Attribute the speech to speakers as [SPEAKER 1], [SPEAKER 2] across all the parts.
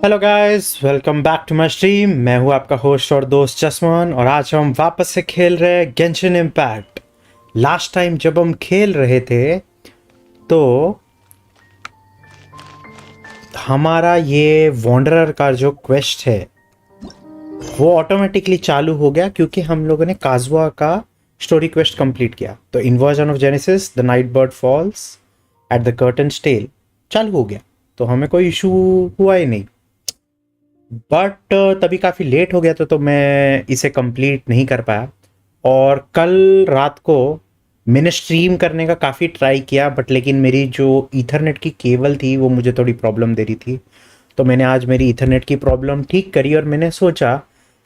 [SPEAKER 1] Hello guys, welcome back to my stream. मैं हूं आपका होस्ट और दोस्त जसमोहन और आज हम वापस से खेल रहे हैं गेंशिन इम्पैक्ट। लास्ट टाइम जब हम खेल रहे थे तो हमारा ये वॉन्डरर का जो क्वेस्ट है वो ऑटोमेटिकली चालू हो गया क्योंकि हम लोगों ने काजुआ का स्टोरी क्वेस्ट कंप्लीट किया। तो inversion of genesis the night bird falls at the curtain tale चालू हो गया, तो हमें कोई इशू हुआ ही नहीं। बट तभी काफ़ी लेट हो गया था तो मैं इसे कंप्लीट नहीं कर पाया। और कल रात को मैंने स्ट्रीम करने का काफ़ी ट्राई किया बट लेकिन मेरी जो ईथरनेट की केबल थी वो मुझे थोड़ी प्रॉब्लम दे रही थी। तो मैंने आज मेरी ईथरनेट की प्रॉब्लम ठीक करी और मैंने सोचा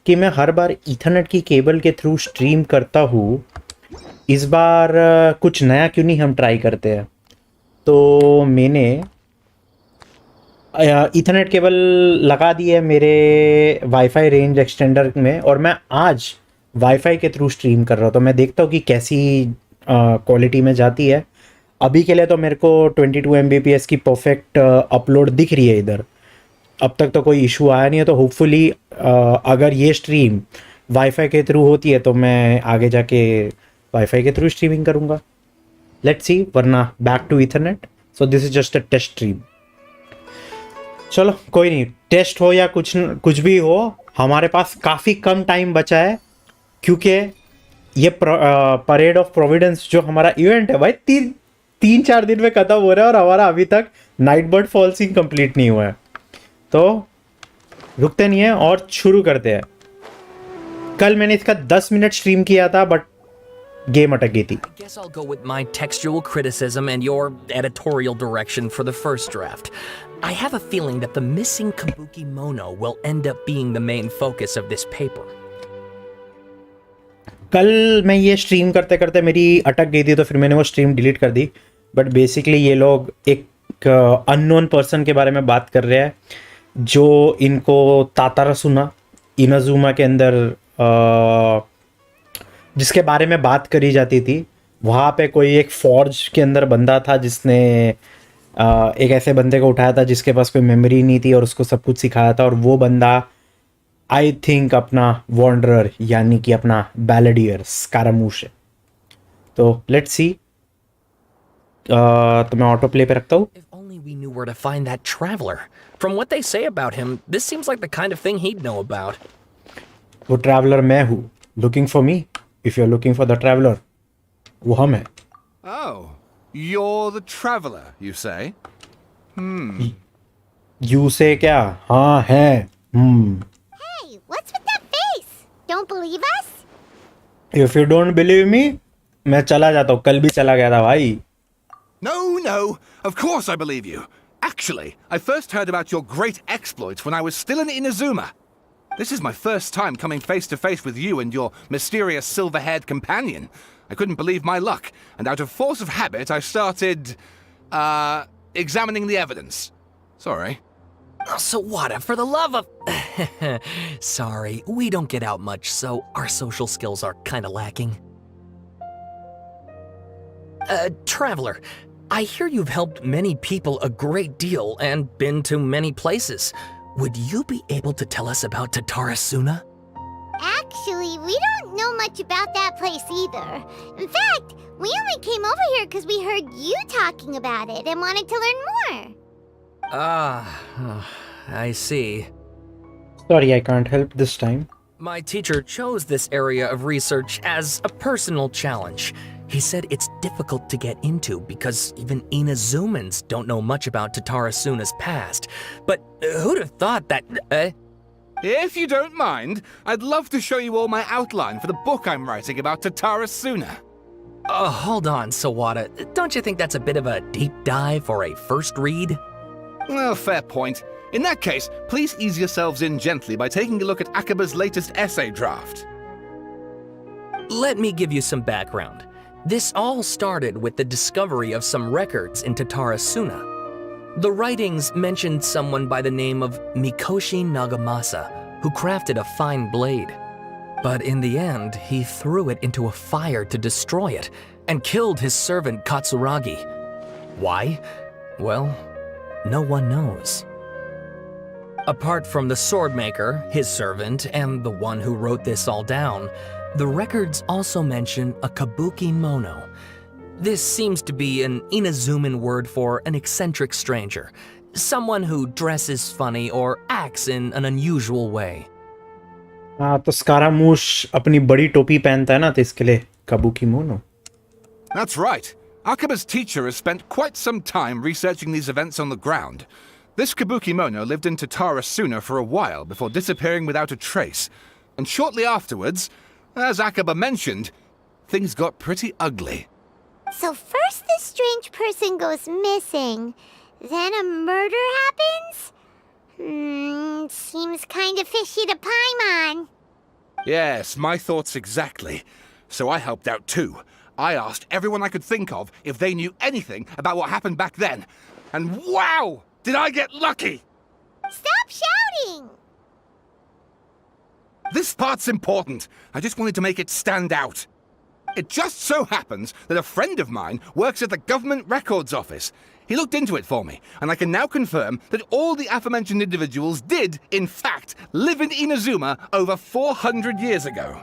[SPEAKER 1] कि मैं हर बार ईथरनेट की केबल के थ्रू स्ट्रीम करता हूँ, इस बार कुछ नया क्यों नहीं हम ट्राई करते हैं। तो मैंने ईथरनेट केबल लगा दी है मेरे वाईफाई रेंज एक्सटेंडर में और मैं आज वाईफाई के थ्रू स्ट्रीम कर रहा हूँ। तो मैं देखता हूँ कि कैसी क्वालिटी में जाती है। अभी के लिए तो मेरे को 22 Mbps की परफेक्ट अपलोड दिख रही है इधर। अब तक तो कोई इशू आया नहीं है, तो होपफुली अगर ये स्ट्रीम वाईफाई के थ्रू होती है तो मैं आगे जाके वाईफाई के थ्रू स्ट्रीमिंग करूँगा। लेट्स सी, वरना back to ethernet. So this is just a test stream. चलो कोई नहीं, टेस्ट हो या कुछ भी हो, हमारे पास काफ़ी कम टाइम बचा है क्योंकि ये परेड ऑफ प्रोविडेंस जो हमारा इवेंट है भाई तीन चार दिन में ख़त्म हो रहा है और हमारा अभी तक नाइट बर्ड फॉल्सिंग कंप्लीट नहीं हुआ है। तो रुकते नहीं है और शुरू करते हैं। कल मैंने इसका 10 मिनट स्ट्रीम किया था बट गेम अटक गई थी।
[SPEAKER 2] I guess I'll go with my textual criticism and your editorial direction for the first draft. I have a feeling that the missing Kabuki Mono will end up being the main focus of this paper.
[SPEAKER 1] कल मैं ये stream करते करते मेरी अटक गई थी तो फिर मैंने वो स्ट्रीम डिलीट कर दी। बट बेसिकली ये लोग एक अननोन पर्सन के बारे में बात कर रहे हैं जो इनको तातारासुना इनाजुमा के अंदर जिसके बारे में बात करी जाती थी। वहाँ पे कोई एक फॉर्ज के अंदर बंदा था जिसने एक ऐसे बंदे को उठाया था जिसके पास कोई मेमोरी नहीं थी और उसको सब कुछ सिखाया था। और वो बंदा आई थिंक अपना वॉन्डरर यानी कि अपना बैलेडियर स्कारमूश है। तो लेट्स सी, तो मैं ऑटो प्ले पे रखता हूँ।
[SPEAKER 2] If only we knew where to find that traveler. From what they say about him, this seems like the kind of thing he'd know about.
[SPEAKER 1] वो ट्रैवलर मैं हूँ। Looking for me, if you are looking for the traveller, वो हम है।
[SPEAKER 3] Oh, you're the traveler, you say?
[SPEAKER 1] You say क्या? हाँ है।
[SPEAKER 4] Hey, what's with that face? Don't believe us?
[SPEAKER 1] If you don't believe me, मैं चला जाता हूँ। कल भी चला गया था भाई।
[SPEAKER 3] No, no, of course I believe you. Actually, I first heard about your great exploits when I was still in Inazuma. This is my first time coming face to face with you and your mysterious silver-haired companion. I couldn't believe my luck, and out of force of habit, I started, examining the evidence. Sorry.
[SPEAKER 2] Oh, Sawada, for the love of... Sorry, we don't get out much, so our social skills are kinda lacking. Traveler, I hear you've helped many people a great deal and been to many places. Would you be able to tell us about Tatarasuna?
[SPEAKER 4] Actually, we don't know much about that place either. In fact, we only came over here because we heard you talking about it and wanted to learn more.
[SPEAKER 2] I see.
[SPEAKER 1] Sorry, I can't help this time.
[SPEAKER 2] My teacher chose this area of research as a personal challenge. He said it's difficult to get into because even Inazumans don't know much about Tatarasuna's past. But who'd have thought that...
[SPEAKER 3] If you don't mind, I'd love to show you all my outline for the book I'm writing about Tatarasuna.
[SPEAKER 2] Hold on, Sawada. Don't you think that's a bit of a deep dive for a first read?
[SPEAKER 3] Well, fair point. In that case, please ease yourselves in gently by taking a look at Akaba's latest essay draft.
[SPEAKER 2] Let me give you some background. This all started with the discovery of some records in Tatarasuna. The writings mentioned someone by the name of Mikoshi Nagamasa, who crafted a fine blade. But in the end, he threw it into a fire to destroy it, and killed his servant Katsuragi. Why? Well, no one knows. Apart from the swordmaker, his servant, and the one who wrote this all down, the records also mention a kabuki mono. This seems to be an Inazuman word for an eccentric stranger, someone who dresses funny or acts in an unusual way.
[SPEAKER 1] हाँ तो स्कारामूश अपनी बड़ी टोपी पहनता है ना, तो इसके लिए Kabuki mono.
[SPEAKER 3] That's right. Akaba's teacher has spent quite some time researching these events on the ground. This Kabukimono lived in Tatarasuna for a while before disappearing without a trace. And shortly afterwards, as Akaba mentioned, things got pretty ugly.
[SPEAKER 4] So first this strange person goes missing, then a murder happens? Seems kind of fishy to Paimon.
[SPEAKER 3] Yes, my thoughts exactly. So I helped out too. I asked everyone I could think of if they knew anything about what happened back then. And wow! Did I get lucky!
[SPEAKER 4] Stop shouting!
[SPEAKER 3] This part's important. I just wanted to make it stand out. It just so happens that a friend of mine works at the Government Records Office. He looked into it for me, and I can now confirm that all the aforementioned individuals did, in fact, live in Inazuma over 400 years ago.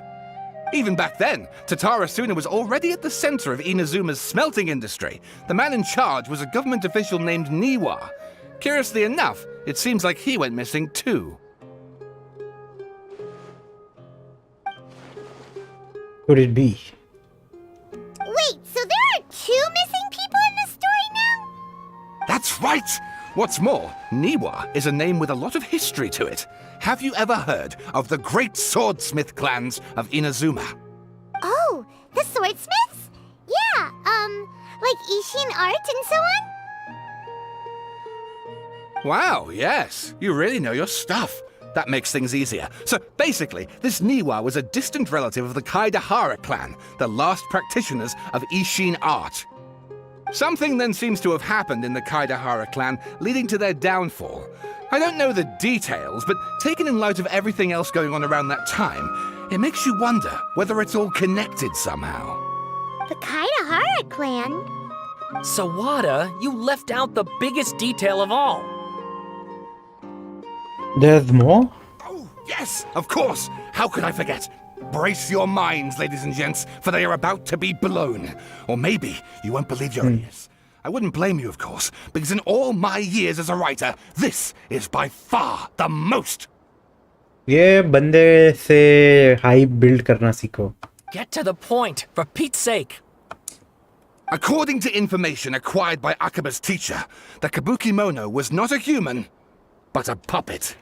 [SPEAKER 3] Even back then, Tatarasuna was already at the center of Inazuma's smelting industry. The man in charge was a government official named Niwa. Curiously enough, it seems like he went missing too.
[SPEAKER 1] Could it be?
[SPEAKER 4] Wait, so there are two missing people in this story now?
[SPEAKER 3] That's right! What's more, Niwa is a name with a lot of history to it. Have you ever heard of the great swordsmith clans of Inazuma?
[SPEAKER 4] Oh, the swordsmiths? Yeah, like Ishin art and so on?
[SPEAKER 3] Wow, yes. You really know your stuff. That makes things easier. So basically, this Niwa was a distant relative of the Kaidahara clan, the last practitioners of Ishin art. Something then seems to have happened in the Kaidahara clan, leading to their downfall. I don't know the details, but taken in light of everything else going on around that time, it makes you wonder whether it's all connected somehow.
[SPEAKER 4] The Kaidahara clan?
[SPEAKER 2] Sawada, you left out the biggest detail of all.
[SPEAKER 1] There's more?
[SPEAKER 3] Oh, yes, of course. How could I forget? Brace your minds, ladies and gents, for they are about to be blown. Or maybe you won't believe your ears. I wouldn't blame you, of course, because in all my years as a writer, this is by far the most.
[SPEAKER 1] ये बंदे से hype build करना सीखो.
[SPEAKER 2] Get to the point, for Pete's sake.
[SPEAKER 3] According to information acquired by Akaba's teacher, the Kabukimono was not a human, but a puppet.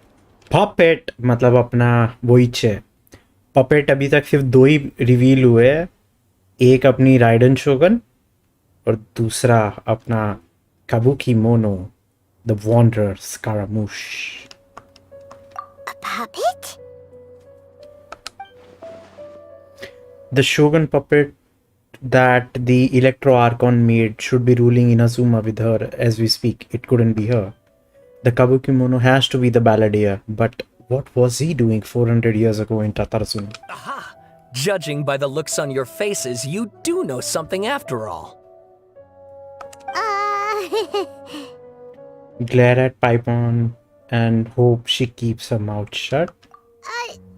[SPEAKER 1] Puppet मतलब अपना वही है. Puppet अभी तक सिर्फ दो ही रिवील हुए हैं. एक अपनी राइडन शोगन और दूसरा अपना Kabuki mono, the wanderer Scaramouche.
[SPEAKER 4] A puppet?
[SPEAKER 1] The shogun puppet that the Electro Archon made should be ruling Inazuma with her as we speak. It couldn't be her. The Kabuki Mono has to be the balladeer, but what was he doing 400 years ago in Tatarasuna?
[SPEAKER 2] Aha! Judging by the looks on your faces, you do know something after all.
[SPEAKER 1] Glare at Paimon and hope she keeps her mouth shut.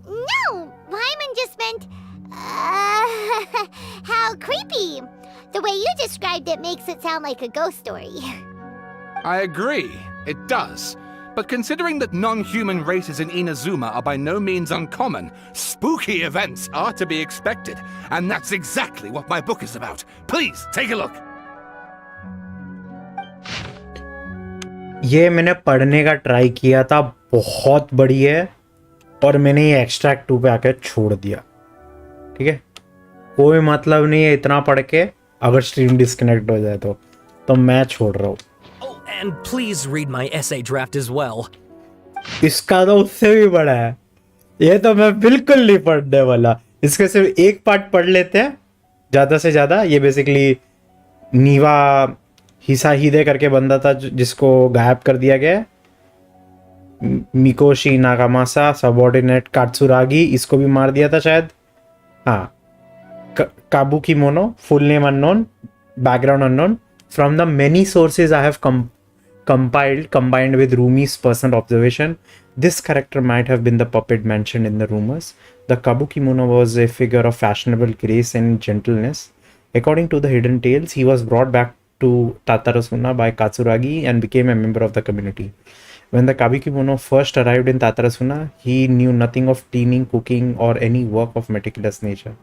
[SPEAKER 4] No! Paimon just meant, how creepy. The way you described it makes it sound like a ghost story.
[SPEAKER 3] I agree, it does. But considering that non-human races in Inazuma are by no means uncommon, spooky events are to be expected. And that's exactly what my book is about. Please, take a look.
[SPEAKER 1] ये मैंने पढ़ने का try किया था, बहुत बड़ी है, और मैंने ये एक्सट्रैक्ट 2 पे आकर छोड़ दिया. ठीक है, कोई मतलब नहीं है इतना पढ़ के, अगर स्ट्रीम डिस्कनेक्ट हो जाए तो मैं छोड़ रहा हूँ.
[SPEAKER 2] Oh, and please read my essay draft as well.
[SPEAKER 1] इसका तो उससे भी बड़ा है. ये तो मैं बिल्कुल नहीं पढ़ने वाला. इसके सिर्फ एक पार्ट पढ़ लेते हैं ज़्यादा से ज़्यादा. ये बेसिकली नीवा हिसाहिदे करके बंदा था जिसको गायब कर दिया गया. मिकोशी नागामासा सबऑर्डिनेट कात्सुरागी, इसको भी मार दिया था शायद. हाँ, Kabuki mono, full name unknown, background unknown. From the many sources I have combined with Rumi's personal observation, This character might have been the puppet mentioned in the rumors. The Kabukimono was a figure of fashionable grace and gentleness. According to the hidden tales, he was brought back to Tatarasuna by Katsuragi and became a member of the community. When the Kabukimono first arrived in Tatarasuna, he knew nothing of cleaning, cooking, or any work of meticulous nature.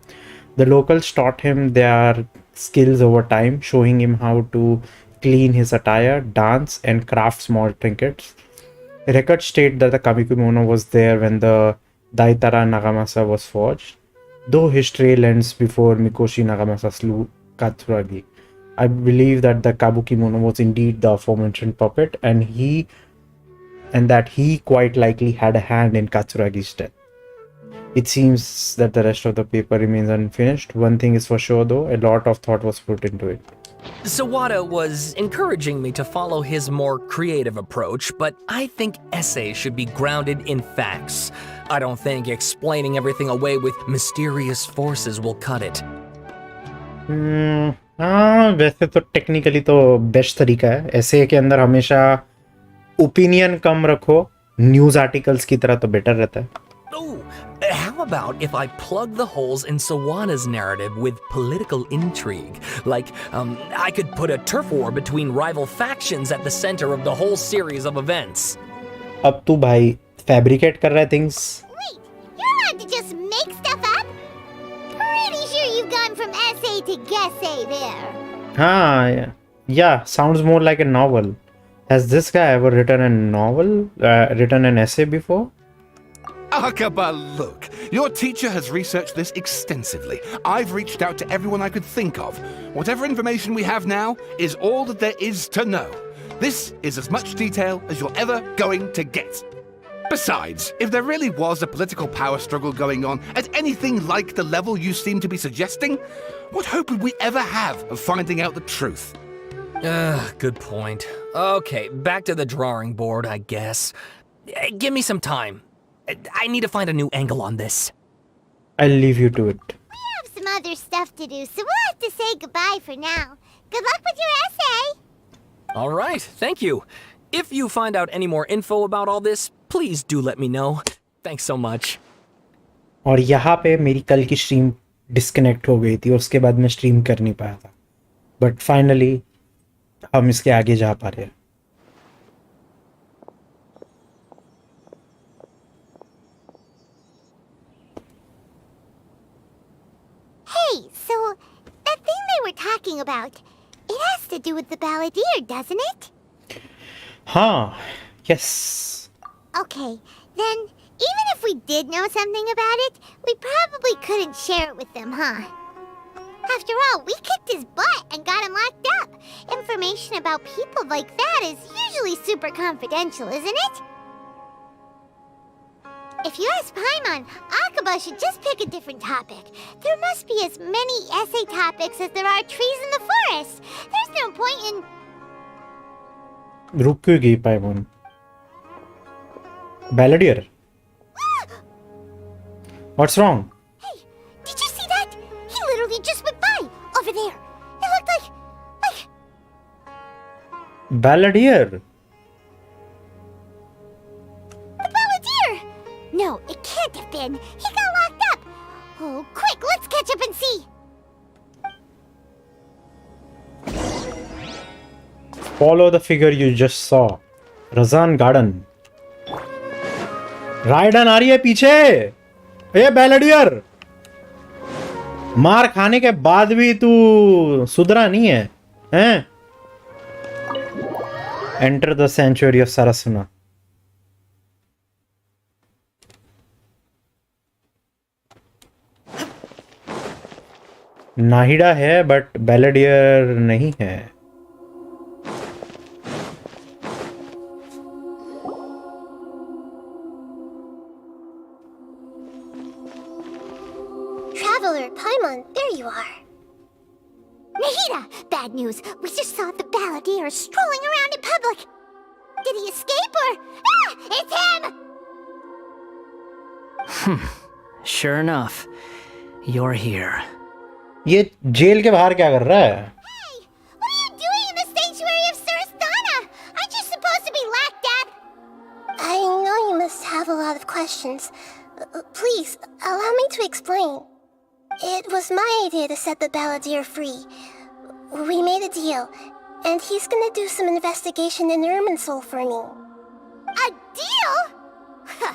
[SPEAKER 1] The locals taught him their skills over time, showing him how to clean his attire, dance, and craft small trinkets. Records state that the Kabukimono was there when the Daitara Nagamasa was forged, though his trail ends before Mikoshi Nagamasa slew Katsuragi. I believe that the Kabukimono was indeed the aforementioned puppet, and that he quite likely had a hand in Katsuragi's death. It seems that the rest of the paper remains unfinished. One thing is for sure though, a lot of thought was put into it.
[SPEAKER 2] Sawada was encouraging me to follow his more creative approach, but I think essays should be grounded in facts. I don't think explaining everything away with mysterious forces will cut it.
[SPEAKER 1] हाँ वैसे तो technically तो best तरीका है ऐसे के अंदर हमेशा ओपिनियन कम रखो न्यूज़ आर्टिकल्स की तरह तो बेटर रहता है.
[SPEAKER 2] Oh, how about if I plug the holes in Sawada's narrative with political intrigue? Like, I could put a turf war between rival factions at the center of the whole series of events.
[SPEAKER 1] अब तू भाई fabricate कर रहा है things.
[SPEAKER 4] Wait, you're allowed to just make stuff up? Pretty sure you've gone from essay to guessay there.
[SPEAKER 1] हाँ yeah, sounds more like a novel. Has this guy ever written a novel, written an essay before?
[SPEAKER 3] Akaba, look. Your teacher has researched this extensively. I've reached out to everyone I could think of. Whatever information we have now is all that there is to know. This is as much detail as you're ever going to get. Besides, if there really was a political power struggle going on at anything like the level you seem to be suggesting, what hope would we ever have of finding out the truth?
[SPEAKER 2] Good point. Okay, back to the drawing board, I guess. Give me some time. I need to find a new angle on this.
[SPEAKER 1] I'll leave you to it.
[SPEAKER 4] We have some other stuff to do, so we'll have to say goodbye for now. Good luck with your essay.
[SPEAKER 2] All right, thank you. If you find out any more info about all this, please do let me know. Thanks so much.
[SPEAKER 1] और यहाँ पे मेरी कल की stream disconnect हो गई थी और उसके बाद मैं स्ट्रीम कर नहीं पाया था. बट फाइनली हम इसके आगे जा पा रहे हैं.
[SPEAKER 4] Hey, so that thing they were talking about, it has to do with the balladeer, doesn't it?
[SPEAKER 1] हाँ, yes.
[SPEAKER 4] Okay, then even if we did know something about it, we probably couldn't share it with them, huh? After all, we kicked his butt and got him locked up. Information about people like that is usually super confidential, isn't it? If you ask Paimon, Akaba should just pick a different topic. There must be as many essay topics as there are trees in the forest. There's no point in...
[SPEAKER 1] रुक क्यों गई पाइमोन? Balladeer. What's wrong?
[SPEAKER 4] Hey, did you see that? He literally just went by, over there. It looked like...
[SPEAKER 1] Balladeer.
[SPEAKER 4] The balladeer! No, it can't have been. He got locked up. Oh, quick, let's catch up and see.
[SPEAKER 1] Follow the figure you just saw. Razan Garden. Raiden आ रही है पीछे. ए बैलेडियर, मार खाने के बाद भी तू सुधरा नहीं है, हैं? एंटर द सेंचुरी ऑफ सरसुना. नाहिडा है बट बैलेडियर नहीं है.
[SPEAKER 4] Traveler, Paimon, there you are. Nahida! Bad news. We just saw the balladeer strolling around in public. Did he escape or... Ah! It's him!
[SPEAKER 5] Sure enough, you're here.
[SPEAKER 1] ये jail के बाहर क्या कर रहा है?
[SPEAKER 4] Hey! What are you doing in the sanctuary of Surasthana? Aren't you supposed to be locked up? I know you must
[SPEAKER 6] questions. Please, allow me to explain. It was my idea to set the Balladeer free. We made a deal, and he's gonna do some investigation in Irminsul for me.
[SPEAKER 4] A deal? Huh.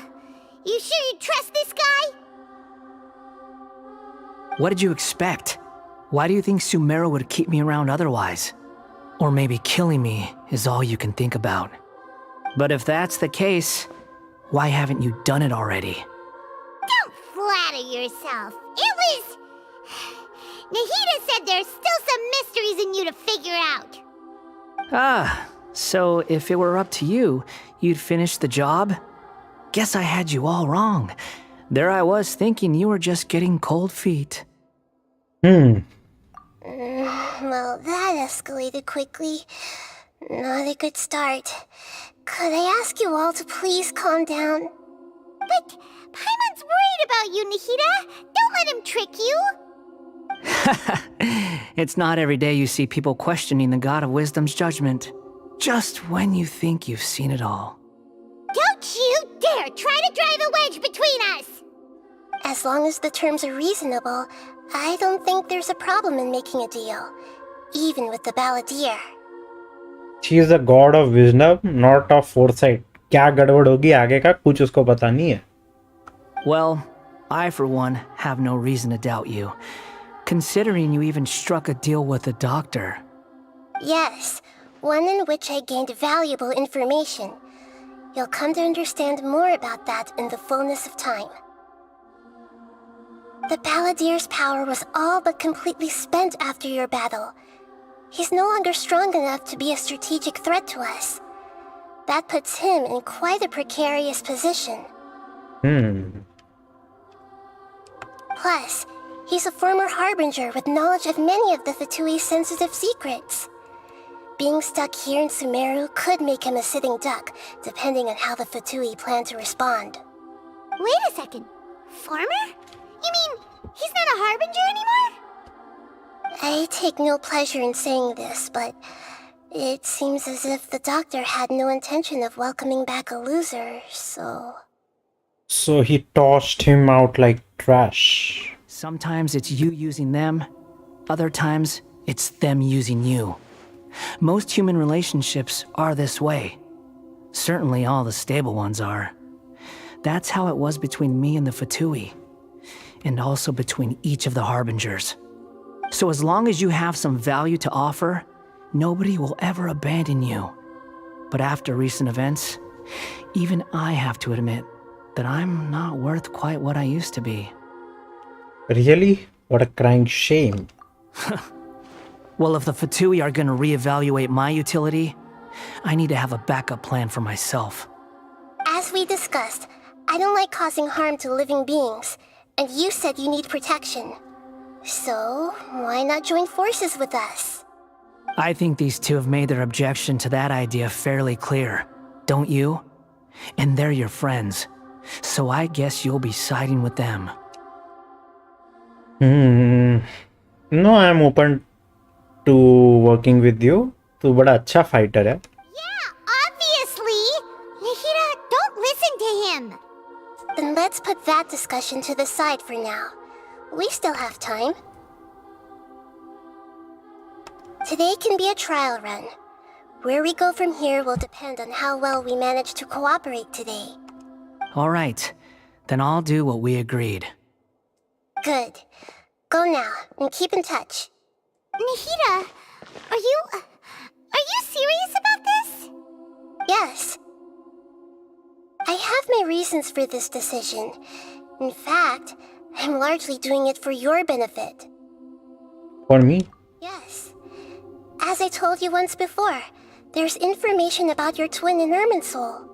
[SPEAKER 4] You sure you trust this guy?
[SPEAKER 5] What did you expect? Why do you think Sumeru would keep me around otherwise? Or maybe killing me is all you can think about. But if that's the case, why haven't you done it already?
[SPEAKER 4] Don't flatter yourself. It was... Nahida said there's still some mysteries in you to figure out.
[SPEAKER 5] Ah, so if it were up to you, you'd finish the job? Guess I had you all wrong. There I was thinking you were just getting cold feet.
[SPEAKER 6] Well, that escalated quickly. Not a good start. Could I ask you all to please calm down?
[SPEAKER 4] But Paimon's worried about you, Nahida. Don't let him trick you.
[SPEAKER 5] It's not every day you see people questioning the God of Wisdom's judgment. Just when you think you've seen it all.
[SPEAKER 4] Don't you dare try to drive a wedge between us!
[SPEAKER 6] As long as the terms are reasonable, I don't think there's a problem in making a deal. Even with the Balladeer.
[SPEAKER 1] She is a god of wisdom, not of foresight. क्या गड़बड़ होगी आगे का कुछ उसको पता नहीं है.
[SPEAKER 5] Well, I for one have no reason to doubt you. Considering you even struck a deal with the doctor.
[SPEAKER 6] Yes, one in which I gained valuable information. You'll come to understand more about that in the fullness of time. The Balladeer's power was all but completely spent after your battle. He's no longer strong enough to be a strategic threat to us. That puts him in quite a precarious position. Plus, he's a former Harbinger with knowledge of many of the Fatui's sensitive secrets. Being stuck here in Sumeru could make him a sitting duck, depending on how the Fatui plan to respond.
[SPEAKER 4] Wait a second. Farmer? You mean he's not a Harbinger anymore?
[SPEAKER 6] I take no pleasure in saying this, but it seems as if the doctor had no intention of welcoming back a loser, so...
[SPEAKER 1] So he tossed him out like trash.
[SPEAKER 5] Sometimes it's you using them, other times it's them using you. Most human relationships are this way. Certainly all the stable ones are. That's how it was between me and the Fatui, and also between each of the Harbingers. So as long as you have some value to offer, nobody will ever abandon you. But after recent events, even I have to admit that I'm not worth quite what I used to be.
[SPEAKER 1] Really? What a crying shame.
[SPEAKER 5] Well, if the Fatui are gonna reevaluate my utility, I need to have a backup plan for myself.
[SPEAKER 6] As we discussed, I don't like causing harm to living beings, and you said you need protection. So, why not join forces with us?
[SPEAKER 5] I think these two have made their objection to that idea fairly clear, don't you? And they're your friends, so I guess you'll be siding with them.
[SPEAKER 1] No, I am open to working with you. तू बड़ा अच्छा fighter है.
[SPEAKER 4] Yeah, obviously! Nahida, don't listen to him!
[SPEAKER 6] Then let's put that discussion to the side for now. We still have time. Today can be a trial run. Where we go from here will depend on how well we manage to cooperate today.
[SPEAKER 5] All right, then I'll do what we agreed.
[SPEAKER 6] Good. Go now, and keep in touch.
[SPEAKER 4] Nahida, are you serious about this?
[SPEAKER 6] Yes. I have my reasons for this decision. In fact, I'm largely doing it for your benefit.
[SPEAKER 1] For me?
[SPEAKER 6] Yes. As I told you once before, there's information about your twin in Irminsul.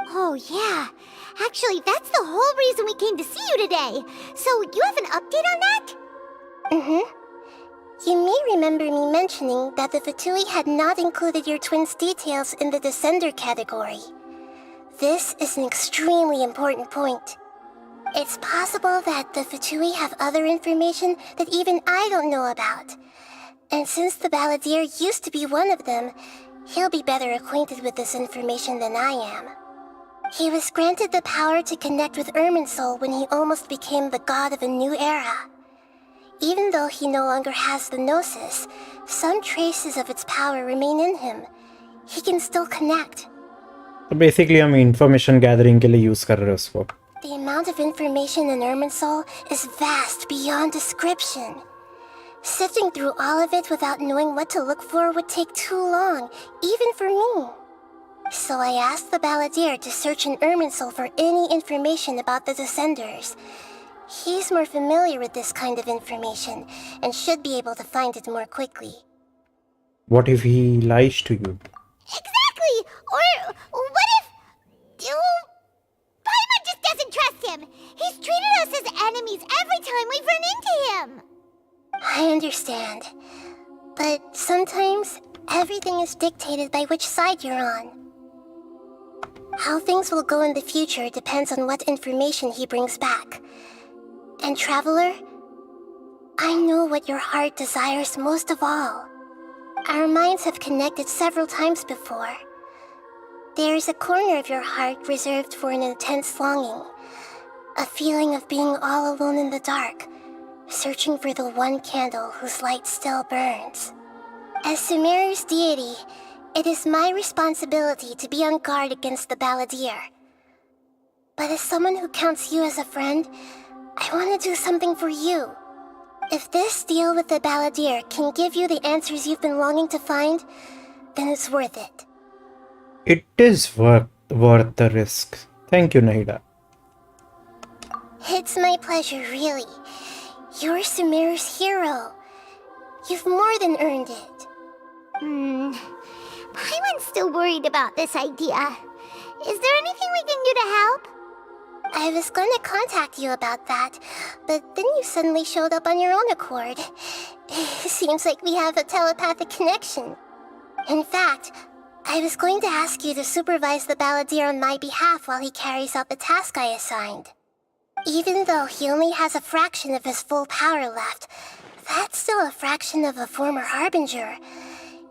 [SPEAKER 4] Oh, yeah. Actually, that's the whole reason we came to see you today. So, you have an update on that?
[SPEAKER 6] Mm-hmm. You may remember me mentioning that the Fatui had not included your twin's details in the Descender category. This is an extremely important point. It's possible that the Fatui have other information that even I don't know about. And since the Balladeer used to be one of them, he'll be better acquainted with this information than I am. He was granted the power to connect with Irminsul when he almost became the god of a new era. Even though he no longer has the Gnosis, some traces of its power remain in him. He can still connect.
[SPEAKER 1] तो basically हम information gathering के लिए use कर रहे हैं उसको.
[SPEAKER 6] The amount of information in Irminsul is vast beyond description. Sifting through all of it without knowing what to look for would take too long, even for me. So I asked the Balladeer to search in Irminsul for any information about the Descenders. He's more familiar with this kind of information and should be able to find it more quickly.
[SPEAKER 1] What if he lies to you?
[SPEAKER 4] Exactly! Or what if... Paimon just doesn't trust him! He's treated us as enemies every time we've run into him!
[SPEAKER 6] I understand. But sometimes, everything is dictated by which side you're on. How things will go in the future depends on what information he brings back. And Traveler, I know what your heart desires most of all. Our minds have connected several times before. There is a corner of your heart reserved for an intense longing. A feeling of being all alone in the dark, searching for the one candle whose light still burns. As Sumeru's deity, it is my responsibility to be on guard against the Balladeer. But as someone who counts you as a friend, I want to do something for you. If this deal with the Balladeer can give you the answers you've been longing to find, then it's worth it.
[SPEAKER 1] It is worth the risk. Thank you, Nahida.
[SPEAKER 6] It's my pleasure, really. You're Sumeru's hero. You've more than earned it.
[SPEAKER 4] Paimon's still worried about this idea. Is there anything we can do to help?
[SPEAKER 6] I was going to contact you about that, but then you suddenly showed up on your own accord. Seems like we have a telepathic connection. In fact, I was going to ask you to supervise the Balladeer on my behalf while he carries out the task I assigned. Even though he only has a fraction of his full power left, that's still a fraction of a former Harbinger.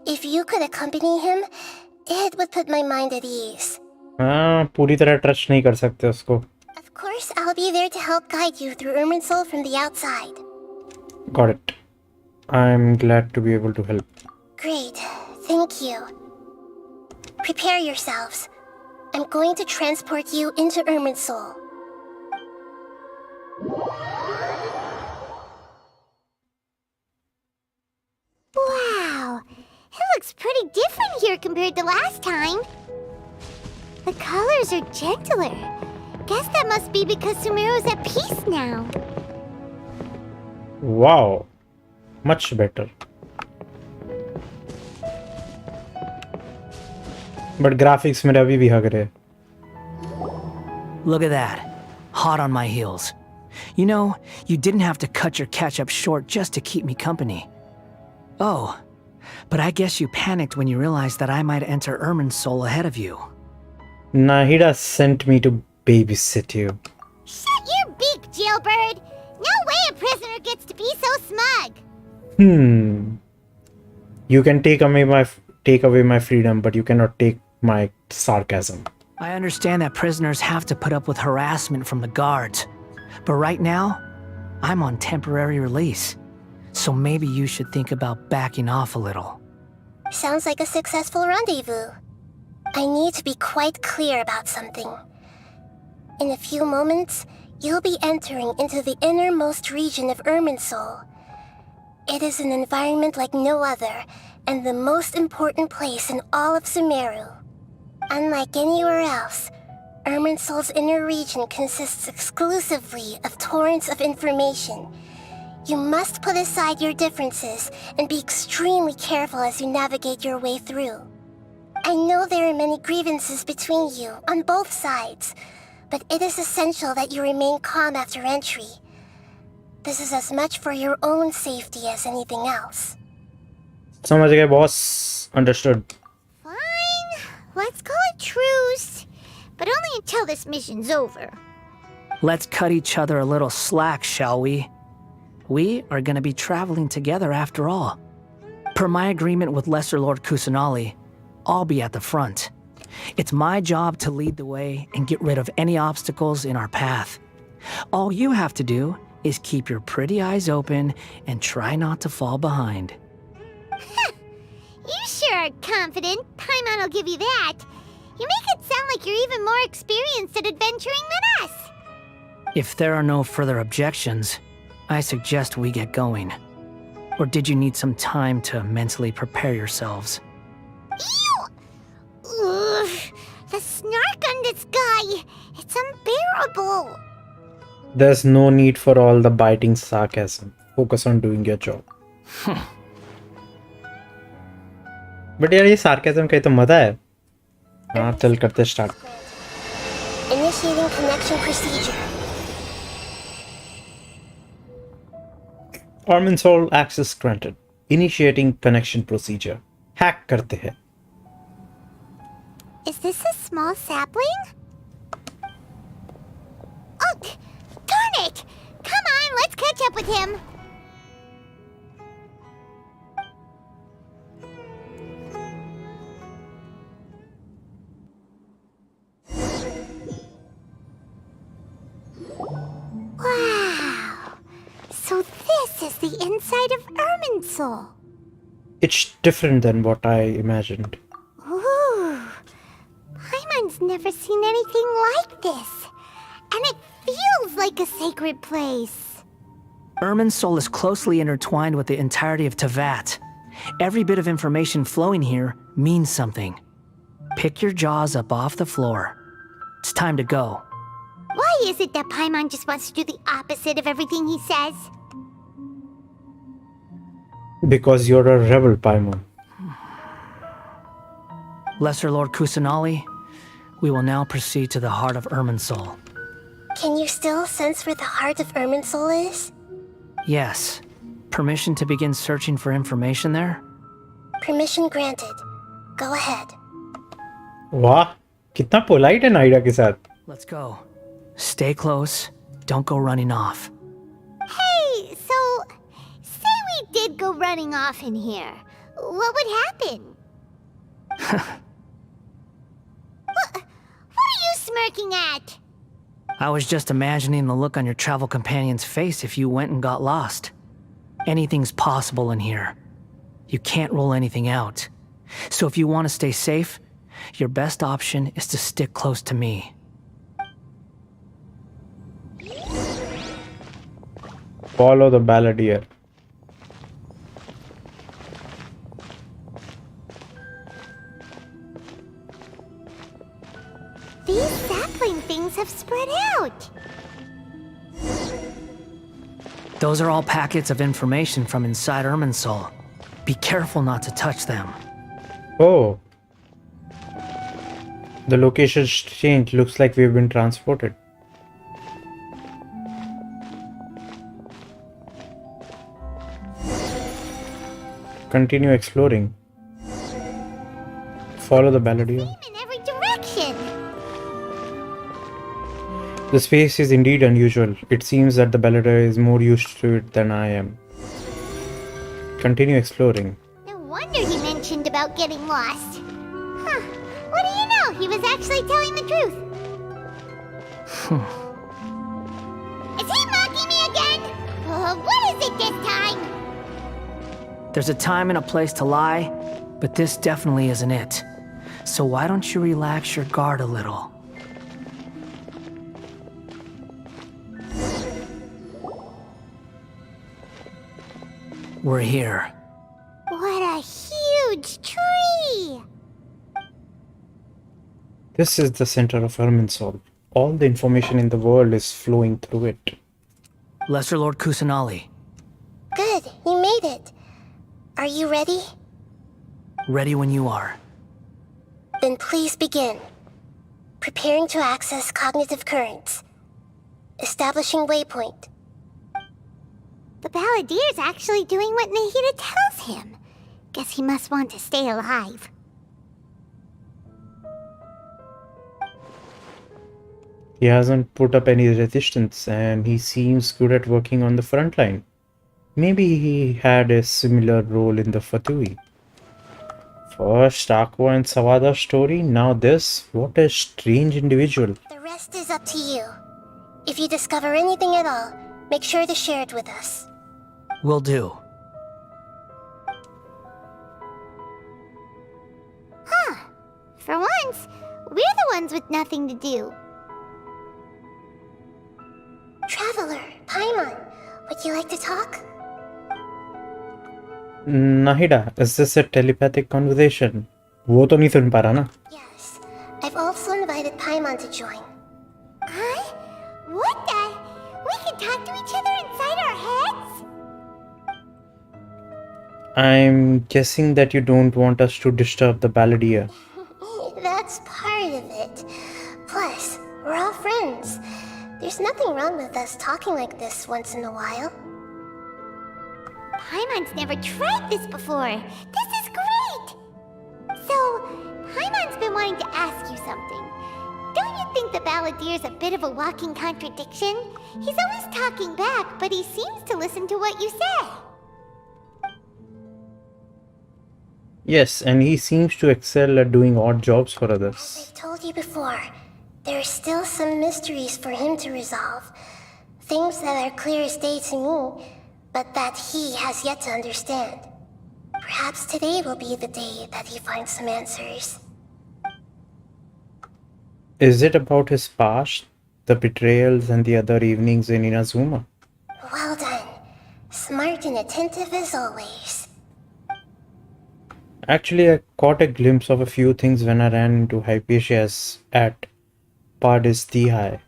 [SPEAKER 6] If you could accompany him, it would put my mind at ease.
[SPEAKER 1] हाँ, पूरी तरह trust नहीं कर सकते उसको.
[SPEAKER 6] Of course, I'll be there to help guide you through Irminsul from the outside.
[SPEAKER 1] Got it. I'm glad to be able to help.
[SPEAKER 6] Great, thank you. Prepare yourselves. I'm going to transport you into Irminsul.
[SPEAKER 4] Wow! It looks pretty different here compared to last time. The colors are gentler. Guess that must be because Sumeru's at peace now.
[SPEAKER 1] Wow. Much better. But graphics मेरे अभी भी हग रहे.
[SPEAKER 5] Look at that. Hot on my heels. You know, you didn't have to cut your catch-up short just to keep me company. Oh, but I guess you panicked when you realized that I might enter Irminsul ahead of you.
[SPEAKER 1] Nahida sent me to babysit you.
[SPEAKER 4] Shut your beak, jailbird! No way a prisoner gets to be so smug!
[SPEAKER 1] You can take away my freedom, but you cannot take my sarcasm.
[SPEAKER 5] I understand that prisoners have to put up with harassment from the guards. But right now, I'm on temporary release. So maybe you should think about backing off a little.
[SPEAKER 6] Sounds like a successful rendezvous. I need to be quite clear about something. In a few moments, you'll be entering into the innermost region of Irminsul. It is an environment like no other, and the most important place in all of Sumeru. Unlike anywhere else, Irminsul's inner region consists exclusively of torrents of information. You must put aside your differences and be extremely careful as you navigate your way through. I know there are many grievances between you on both sides, but it is essential that you remain calm after entry. This is as much for your own safety as anything else.
[SPEAKER 1] समझ गए boss. Understood.
[SPEAKER 4] Fine. Let's call it truce. But only until this mission's over.
[SPEAKER 5] Let's cut each other a little slack, shall we? We are going to be traveling together after all. Per my agreement with Lesser Lord Kusanali, I'll be at the front. It's my job to lead the way and get rid of any obstacles in our path. All you have to do is keep your pretty eyes open and try not to fall behind.
[SPEAKER 4] You sure are confident. Paimon will give you that. You make it sound like you're even more experienced at adventuring than us.
[SPEAKER 5] If there are no further objections, I suggest we get going. Or did you need some time to mentally prepare yourselves?
[SPEAKER 4] Ew! Ugh, the snark on this guy. It's unbearable.
[SPEAKER 1] There's no need for all the biting sarcasm. Focus on doing your job. But यार ये sarcasm का ही तो मजा है. हाँ चल करते start.
[SPEAKER 6] Initiating connection procedure.
[SPEAKER 1] Armin Soul access granted. Initiating connection procedure. Hack करते हैं.
[SPEAKER 4] Is this a small sapling? Oh, darn it! Come on, let's catch up with him. Wow! So this is the inside of Irminsul.
[SPEAKER 1] It's different than what I imagined.
[SPEAKER 4] Ooh, Paimon's never seen anything like this. And it feels like a sacred place.
[SPEAKER 5] Irminsul is closely intertwined with the entirety of Tevat. Every bit of information flowing here means something. Pick your jaws up off the floor. It's time to go.
[SPEAKER 4] Why is it that Paimon just wants to do the opposite of everything he says?
[SPEAKER 1] Because you're a rebel, Paimon.
[SPEAKER 5] Lesser Lord Kusanali, we will now proceed to the heart of Irminsul.
[SPEAKER 6] Can you still sense where the heart of Irminsul is?
[SPEAKER 5] Yes. Permission to begin searching for information there?
[SPEAKER 6] Permission granted. Go ahead.
[SPEAKER 1] वाह कितना polite है नायरा के साथ.
[SPEAKER 5] Let's go. Stay close. Don't go running off.
[SPEAKER 4] Hey, so say we did go running off in here. What would happen? What are you smirking at?
[SPEAKER 5] I was just imagining the look on your travel companion's face if you went and got lost. Anything's possible in here. You can't rule anything out. So if you want to stay safe, your best option is to stick close to me.
[SPEAKER 1] Follow the balladeer.
[SPEAKER 4] These sapling things have spread out.
[SPEAKER 5] Those are all packets of information from inside Irminsul. Be careful not to touch them.
[SPEAKER 1] Oh. The location's changed. Looks like we've been transported. Continue exploring. Follow the balladeer.
[SPEAKER 4] In every direction.
[SPEAKER 1] The space is indeed unusual. It seems that the balladeer is more used to it than I am. Continue exploring.
[SPEAKER 4] No wonder he mentioned about getting lost. Huh. What do you know? He was actually telling the truth. Is he mocking me again? What is it this time?
[SPEAKER 5] There's a time and a place to lie, but this definitely isn't it. So why don't you relax your guard a little? We're here.
[SPEAKER 4] What a huge tree!
[SPEAKER 1] This is the center of Irminsul. All the information in the world is flowing through it.
[SPEAKER 5] Lesser Lord Kusanali,
[SPEAKER 6] Good, you made it. Are you ready?
[SPEAKER 5] ready when you are.
[SPEAKER 6] Then please begin. Preparing to access cognitive currents. Establishing waypoint.
[SPEAKER 4] The balladier's actually doing what Nahida tells him. Guess he must want to stay alive.
[SPEAKER 1] He hasn't put up any resistance and he seems good at working on the front line. Maybe he had a similar role in the Fatui. First Aqua and Sawada story, now this. What a strange individual.
[SPEAKER 6] The rest is up to you. If you discover anything at all, make sure to share it with us.
[SPEAKER 5] Will do.
[SPEAKER 4] For once, we're the ones with nothing to do.
[SPEAKER 6] Traveler, Paimon, would you like to talk?
[SPEAKER 1] Nahida, is this a telepathic conversation? वो तो नहीं सुन पा रहा ना?
[SPEAKER 6] Yes. I've also invited Paimon to join.
[SPEAKER 4] Huh? What the? We can talk to each other inside our heads?
[SPEAKER 1] I'm guessing that you don't want us to disturb the balladeer.
[SPEAKER 6] That's part of it. Plus, we're all friends. There's nothing wrong with us talking like this once in a while.
[SPEAKER 4] Paimon's never tried this before. This is great! So, Paimon's been wanting to ask you something. Don't you think the balladeer's a bit of a walking contradiction? He's always talking back, but he seems to listen to what you say.
[SPEAKER 1] Yes, and he seems to excel at doing odd jobs for
[SPEAKER 6] As
[SPEAKER 1] others.
[SPEAKER 6] I told you before, there are still some mysteries for him to resolve. Things that are clear as day to me, but that he has yet to understand. Perhaps today will be the day that he finds some answers.
[SPEAKER 1] Is it about his past, the betrayals, and the other evenings in Inazuma?
[SPEAKER 6] Well done. Smart and attentive as always.
[SPEAKER 1] Actually, I caught a glimpse of a few things when I ran into Hypatia's at Pardis. You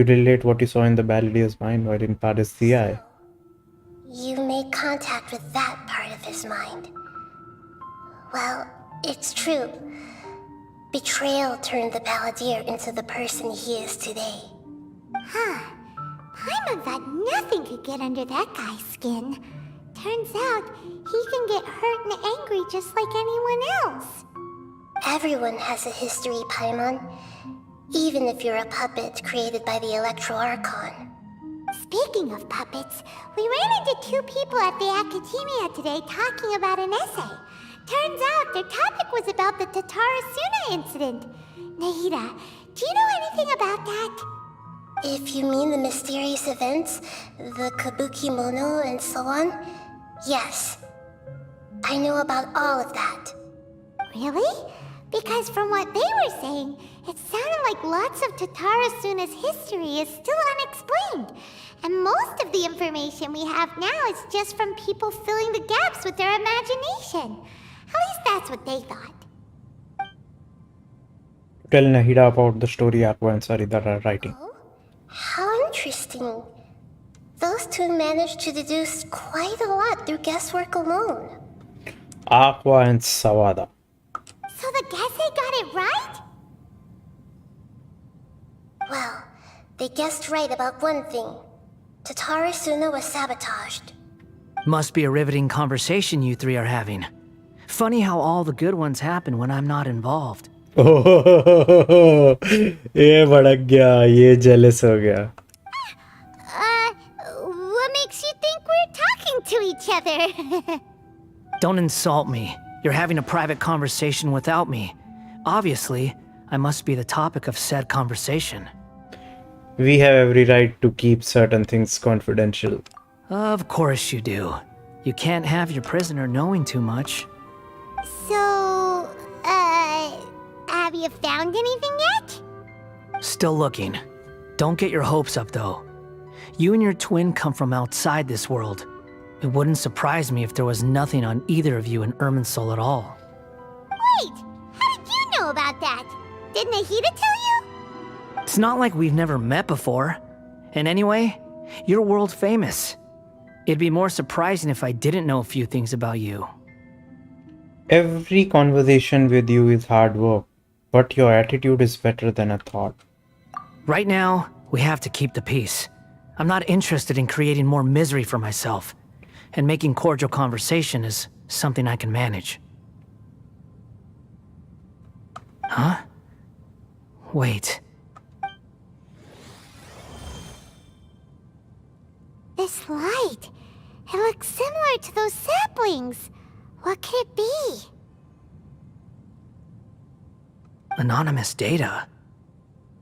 [SPEAKER 1] relate what you saw in the balladeer's mind while in Pardis.
[SPEAKER 6] You made contact with that part of his mind. Well, it's true. Betrayal turned the balladeer into the person he is today.
[SPEAKER 4] Paimon thought nothing could get under that guy's skin. Turns out, he can get hurt and angry just like anyone else.
[SPEAKER 6] Everyone has a history, Paimon. Even if you're a puppet created by the Electro Archon.
[SPEAKER 4] Speaking of puppets, we ran into two people at the Academia today talking about an essay. Turns out their topic was about the Tatarasuna incident. Nahida, do you know anything about that?
[SPEAKER 6] If you mean the mysterious events, the Kabuki Mono and so on, yes. I know about all of that.
[SPEAKER 4] Really? Because from what they were saying, it sounded like lots of Tatarasuna's history is still unexplained. And most of the information we have now is just from people filling the gaps with their imagination. At least that's what they thought.
[SPEAKER 1] Tell Nahida about the story Aqua and Sarita are writing.
[SPEAKER 6] Oh? How interesting. Those two managed to deduce quite a lot through guesswork alone.
[SPEAKER 1] Aqua and Sawada.
[SPEAKER 4] So the Gese got it right?
[SPEAKER 6] Well, they guessed right about one thing. Tatarasuna was sabotaged.
[SPEAKER 5] Must be a riveting conversation you three are having. Funny how all the good ones happen when I'm not involved.
[SPEAKER 1] ये भड़क गया, ये jealous हो गया.
[SPEAKER 4] What makes you think we're talking to each other?
[SPEAKER 5] Don't insult me. You're having a private conversation without me. Obviously, I must be the topic of said conversation.
[SPEAKER 1] We have every right to keep certain things confidential.
[SPEAKER 5] Of course you do. You can't have your prisoner knowing too much.
[SPEAKER 4] So, have you found anything yet?
[SPEAKER 5] Still looking. Don't get your hopes up, though. You and your twin come from outside this world. It wouldn't surprise me if there was nothing on either of you in Irminsul at all.
[SPEAKER 4] Wait, how did you know about that? Did Nahida tell you?
[SPEAKER 5] It's not like we've never met before. And anyway, you're world famous. It'd be more surprising if I didn't know a few things about you.
[SPEAKER 1] Every conversation with you is hard work, but your attitude is better than I thought.
[SPEAKER 5] Right now, we have to keep the peace. I'm not interested in creating more misery for myself. And making cordial conversation is something I can manage. Huh? Wait.
[SPEAKER 4] This light. It looks similar to those saplings. What could it be?
[SPEAKER 5] Anonymous data?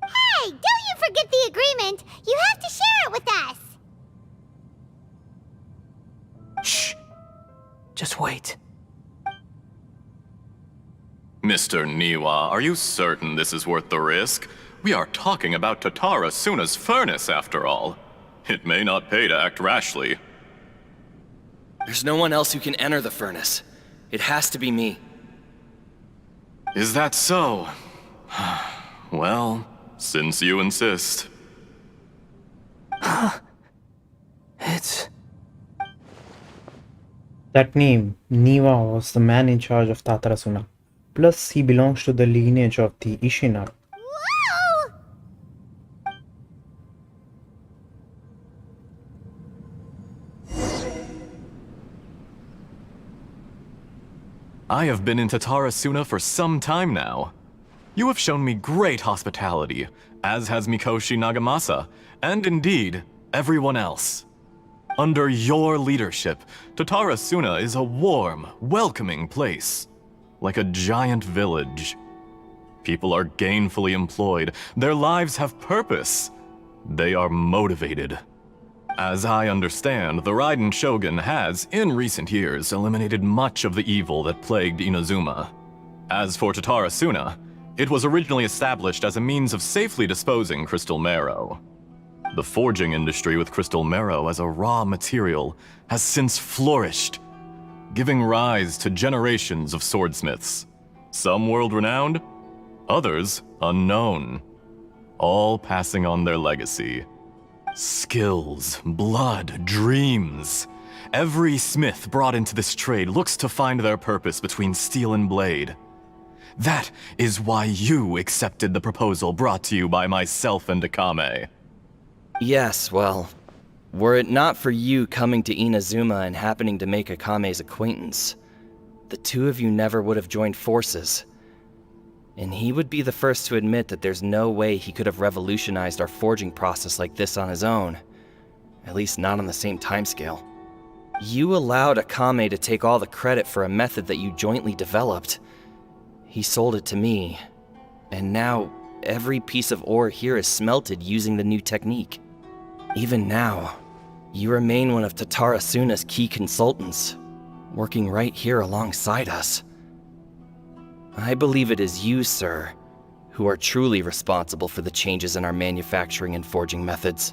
[SPEAKER 4] Hey, don't you forget the agreement! You have to share it with us!
[SPEAKER 5] Shh. Just wait.
[SPEAKER 7] Mr. Niwa, are you certain this is worth the risk? We are talking about Tatara Suna's furnace, after all. It may not pay to act rashly.
[SPEAKER 8] There's no one else who can enter the furnace. It has to be me.
[SPEAKER 7] Is that so? Well, since you insist.
[SPEAKER 5] It's...
[SPEAKER 1] That name, Niwa, was the man in charge of Tatarasuna. Plus, he belongs to the lineage of the Ishina.
[SPEAKER 4] Whoa!
[SPEAKER 7] I have been in Tatarasuna for some time now. You have shown me great hospitality, as has Mikoshi Nagamasa, and indeed, everyone else. Under your leadership, Tatarasuna is a warm, welcoming place. Like a giant village. People are gainfully employed. Their lives have purpose. They are motivated. As I understand, the Raiden Shogun has, in recent years, eliminated much of the evil that plagued Inazuma. As for Tatarasuna, it was originally established as a means of safely disposing crystal marrow. The forging industry with crystal marrow as a raw material has since flourished, giving rise to generations of swordsmiths. Some world-renowned, others unknown, all passing on their legacy. Skills, blood, dreams. Every smith brought into this trade looks to find their purpose between steel and blade. That is why you accepted the proposal brought to you by myself and Akame.
[SPEAKER 8] Yes, well, were it not for you coming to Inazuma and happening to make Akame's acquaintance, the two of you never would have joined forces. And he would be the first to admit that there's no way he could have revolutionized our forging process like this on his own. At least not on the same timescale. You allowed Akame to take all the credit for a method that you jointly developed. He sold it to me, and now every piece of ore here is smelted using the new technique. Even now, you remain one of Tatarasuna's key consultants, working right here alongside us. I believe it is you, sir, who are truly responsible for the changes in our manufacturing and forging methods.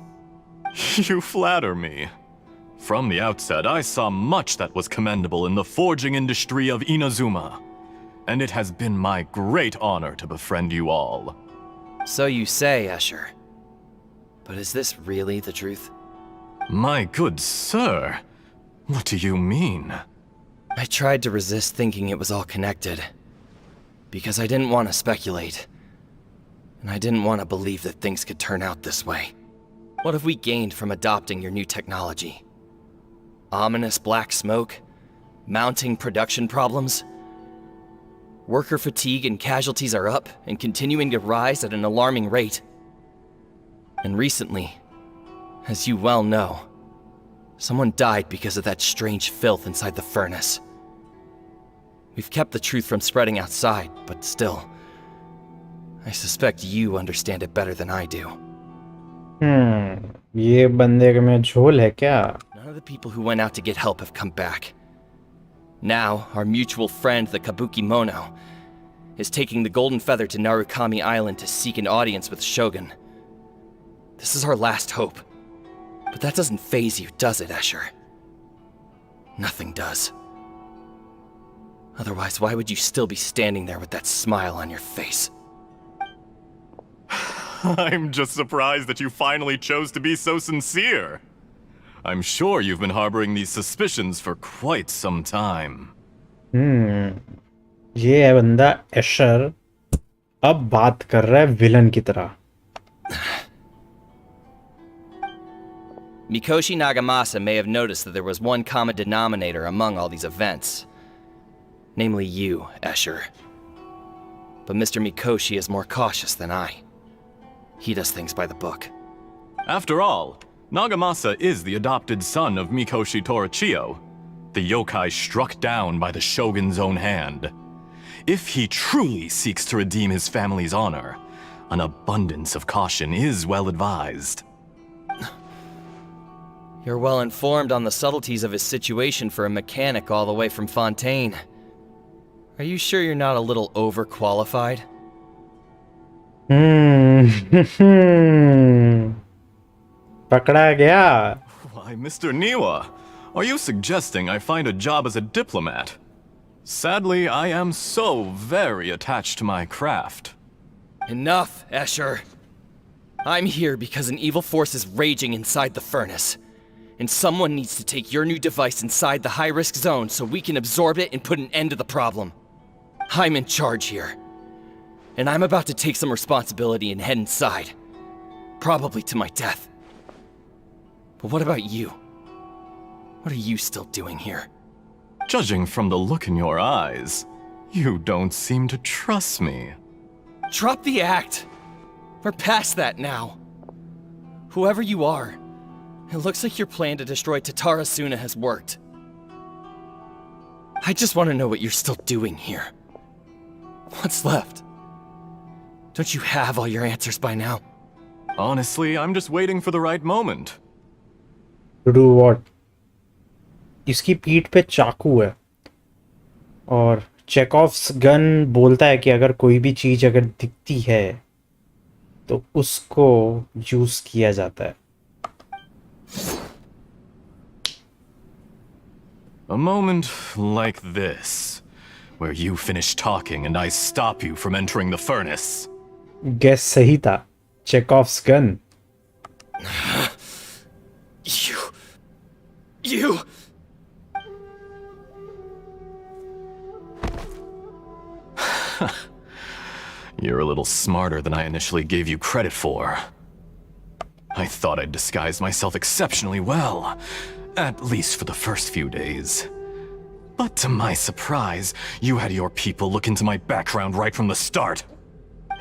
[SPEAKER 7] You flatter me. From the outset, I saw much that was commendable in the forging industry of Inazuma, and it has been my great honor to befriend you all.
[SPEAKER 8] So you say, Escher. But is this really the truth?
[SPEAKER 7] My good sir, what do you mean?
[SPEAKER 8] I tried to resist thinking it was all connected, because I didn't want to speculate, and I didn't want to believe that things could turn out this way. What have we gained from adopting your new technology? Ominous black smoke? Mounting production problems? Worker fatigue and casualties are up and continuing to rise at an alarming rate. And recently, as you well know, someone died because of that strange filth inside the furnace. We've kept the truth from spreading outside, but still, I suspect you understand it better than I do.
[SPEAKER 1] ये बंदे में झोल है क्या?
[SPEAKER 8] None of the people who went out to get help have come back. Now, our mutual friend, the Kabuki Mono, is taking the Golden Feather to Narukami Island to seek an audience with Shogun. This is our last hope. But that doesn't faze you, does it, Escher? Nothing does. Otherwise, why would you still be standing there with that smile on your face?
[SPEAKER 7] I'm just surprised that you finally chose to be so sincere. I'm sure you've been harboring these suspicions for quite some time.
[SPEAKER 1] ये है बंदा Asher, अब बात कर रहा है villain की तरह.
[SPEAKER 8] Mikoshi Nagamasa may have noticed that there was one common denominator among all these events. Namely you, Escher. But Mr. Mikoshi is more cautious than I. He does things by the book.
[SPEAKER 7] After all, Nagamasa is the adopted son of Mikoshi Torachiyo, the yokai struck down by the Shogun's own hand. if he truly seeks to redeem his family's honor, an abundance of caution is well advised.
[SPEAKER 8] You're well informed on the subtleties of his situation for a mechanic all the way from Fontaine. Are you sure you're not a little overqualified?
[SPEAKER 1] पकड़ा गया.
[SPEAKER 7] Why, Mr. Niwa, are you suggesting I find a job as a diplomat? Sadly, I am so very attached to my craft.
[SPEAKER 8] Enough, Escher. I'm here because an evil force is raging inside the furnace. And someone needs to take your new device inside the high-risk zone so we can absorb it and put an end to the problem. I'm in charge here. And I'm about to take some responsibility and head inside. Probably to my death. But what about you? What are you still doing here?
[SPEAKER 7] Judging from the look in your eyes, you don't seem to trust me.
[SPEAKER 8] Drop the act! We're past that now. Whoever you are, it looks like your plan to destroy Tatarasuna has worked. I just want to know what you're still doing here. What's left? Don't you have all your answers by now?
[SPEAKER 7] Honestly, I'm just waiting for the right moment.
[SPEAKER 1] To do what? इसकी पीठ पे चाकू है और चेकॉफ्स gun बोलता है कि अगर कोई भी चीज अगर दिखती है तो उसको यूज किया जाता है.
[SPEAKER 7] A moment like this, where you finish talking and I stop you from entering the furnace.
[SPEAKER 1] Guess सही था. चेकॉफ्स gun.
[SPEAKER 8] You...
[SPEAKER 7] You're a little smarter than I initially gave you credit for. I thought I'd disguised myself exceptionally well, at least for the first few days. But to my surprise, you had your people look into my background right from the start.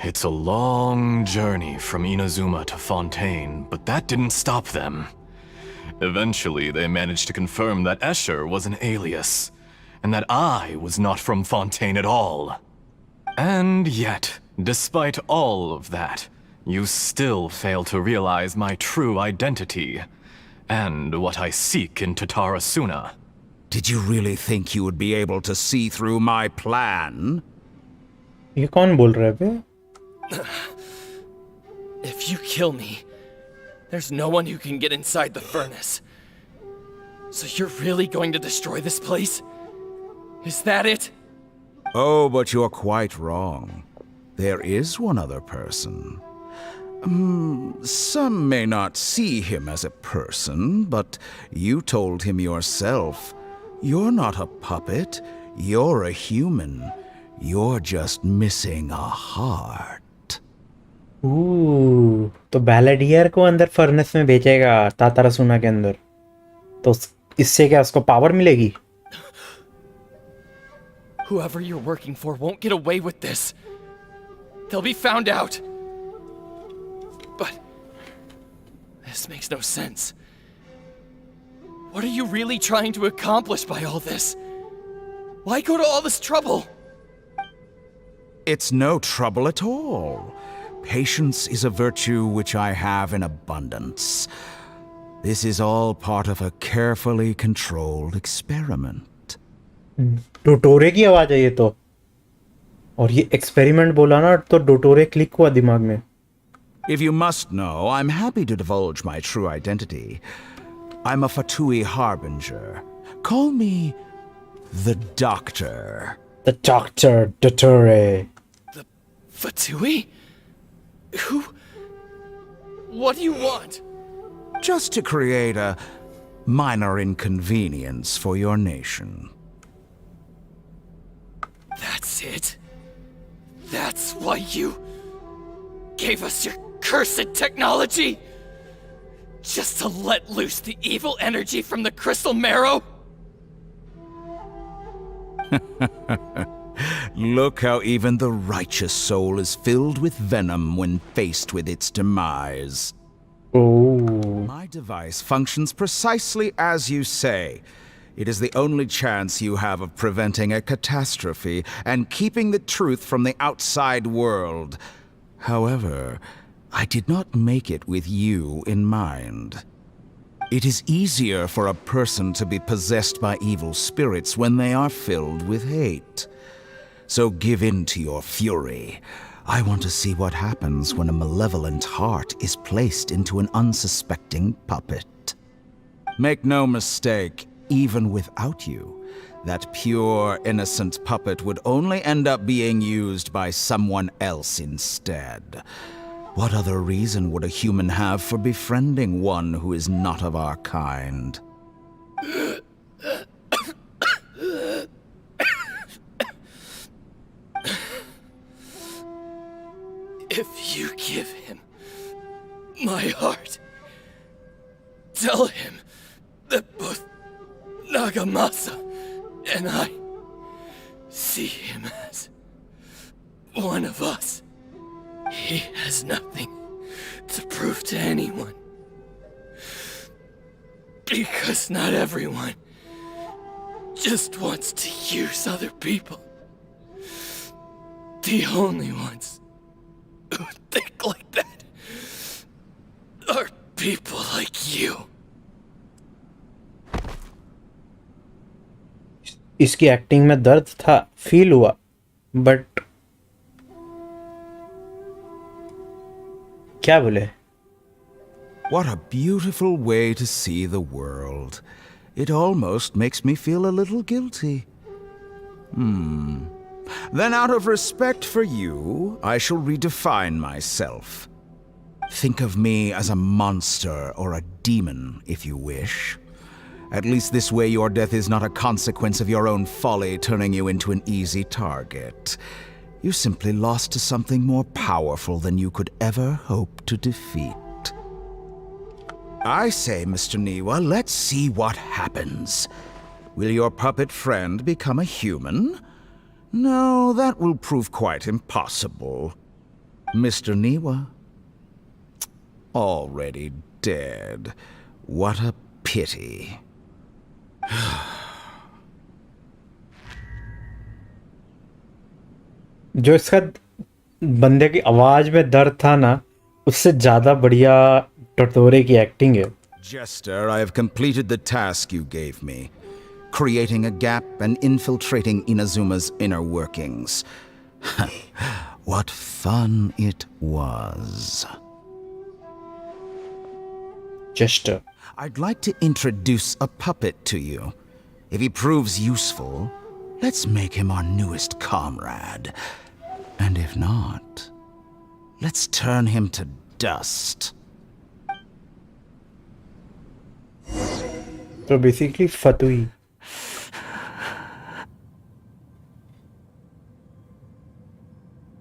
[SPEAKER 7] It's a long journey from Inazuma to Fontaine, but that didn't stop them. Eventually, they managed to confirm that Escher was an alias, and that I was not from Fontaine at all. And yet, despite all of that, you still fail to realize my true identity, and what I seek in Tatarasuna.
[SPEAKER 9] Did you really think you would be able to see through my plan?
[SPEAKER 1] ये कौन बोल रहा है बे?
[SPEAKER 8] If you kill me, there's no one who can get inside the furnace. So you're really going to destroy this place? Is that it?
[SPEAKER 9] Oh, but you're quite wrong. There is one other person. Some may not see him as a person, but you told him yourself. You're not a puppet. You're a human. You're just missing a heart.
[SPEAKER 1] तो बैलेडियर को अंदर furnace में भेजेगा तातारासुना के अंदर, तो इससे क्या उसको पावर मिलेगी?
[SPEAKER 8] Whoever you're working for won't get away with this. They'll be found out. But this makes no sense. What are you really trying to accomplish by all this? Why go to all this trouble?
[SPEAKER 9] It's no trouble at all. Patience is a virtue which I have in abundance. This is all part of a carefully controlled experiment.
[SPEAKER 1] डोटोरे की आवाज है ये तो, और ये experiment बोला ना तो डोटोरे क्लिक हुआ दिमाग में.
[SPEAKER 9] If you must know, I'm happy to divulge my true identity. I'm a Fatui harbinger. Call me the Doctor.
[SPEAKER 1] The Doctor Dottore.
[SPEAKER 8] The Fatui? Who? What do you want?
[SPEAKER 9] Just to create a minor inconvenience for your nation.
[SPEAKER 8] That's it? That's why you gave us your cursed technology? Just to let loose the evil energy from the crystal marrow?
[SPEAKER 9] Look how even the righteous soul is filled with venom when faced with its demise.
[SPEAKER 1] Oh.
[SPEAKER 9] My device functions precisely as you say. It is the only chance you have of preventing a catastrophe and keeping the truth from the outside world. However, I did not make it with you in mind. It is easier for a person to be possessed by evil spirits when they are filled with hate. So give in to your fury. I want to see what happens when a malevolent heart is placed into an unsuspecting puppet. Make no mistake, even without you, that pure, innocent puppet would only end up being used by someone else instead. What other reason would a human have for befriending one who is not of our kind?
[SPEAKER 8] If you give him my heart, tell him that both Nagamasa and I see him as one of us. He has nothing to prove to anyone. Because not everyone just wants to use other people. The only ones who think like that are people like you.
[SPEAKER 1] इसकी acting में दर्द था, feel हुआ, but क्या बोले?
[SPEAKER 9] What a beautiful way to see the world. It almost makes me feel a little guilty. Then out of respect for you, I shall redefine myself. Think of me as a monster or a demon, if you wish. At least this way your death is not a consequence of your own folly turning you into an easy target. You simply lost to something more powerful than you could ever hope to defeat. I say, Mr. Niwa, let's see what happens. Will your puppet friend become a human? No, that will prove quite impossible. Mr. Niwa? Already dead. What a pity.
[SPEAKER 1] जो इसका बंदे की आवाज में दर्द था ना, उससे ज्यादा बढ़िया टोटोरे की एक्टिंग है.
[SPEAKER 9] Jester, I have completed the task you gave me. Creating a gap and infiltrating Inazuma's inner workings. What fun it was.
[SPEAKER 1] Jester.
[SPEAKER 9] I'd like to introduce a puppet to you. If he proves useful, let's make him our newest comrade. And if not, let's turn him to dust.
[SPEAKER 1] So basically Fatui.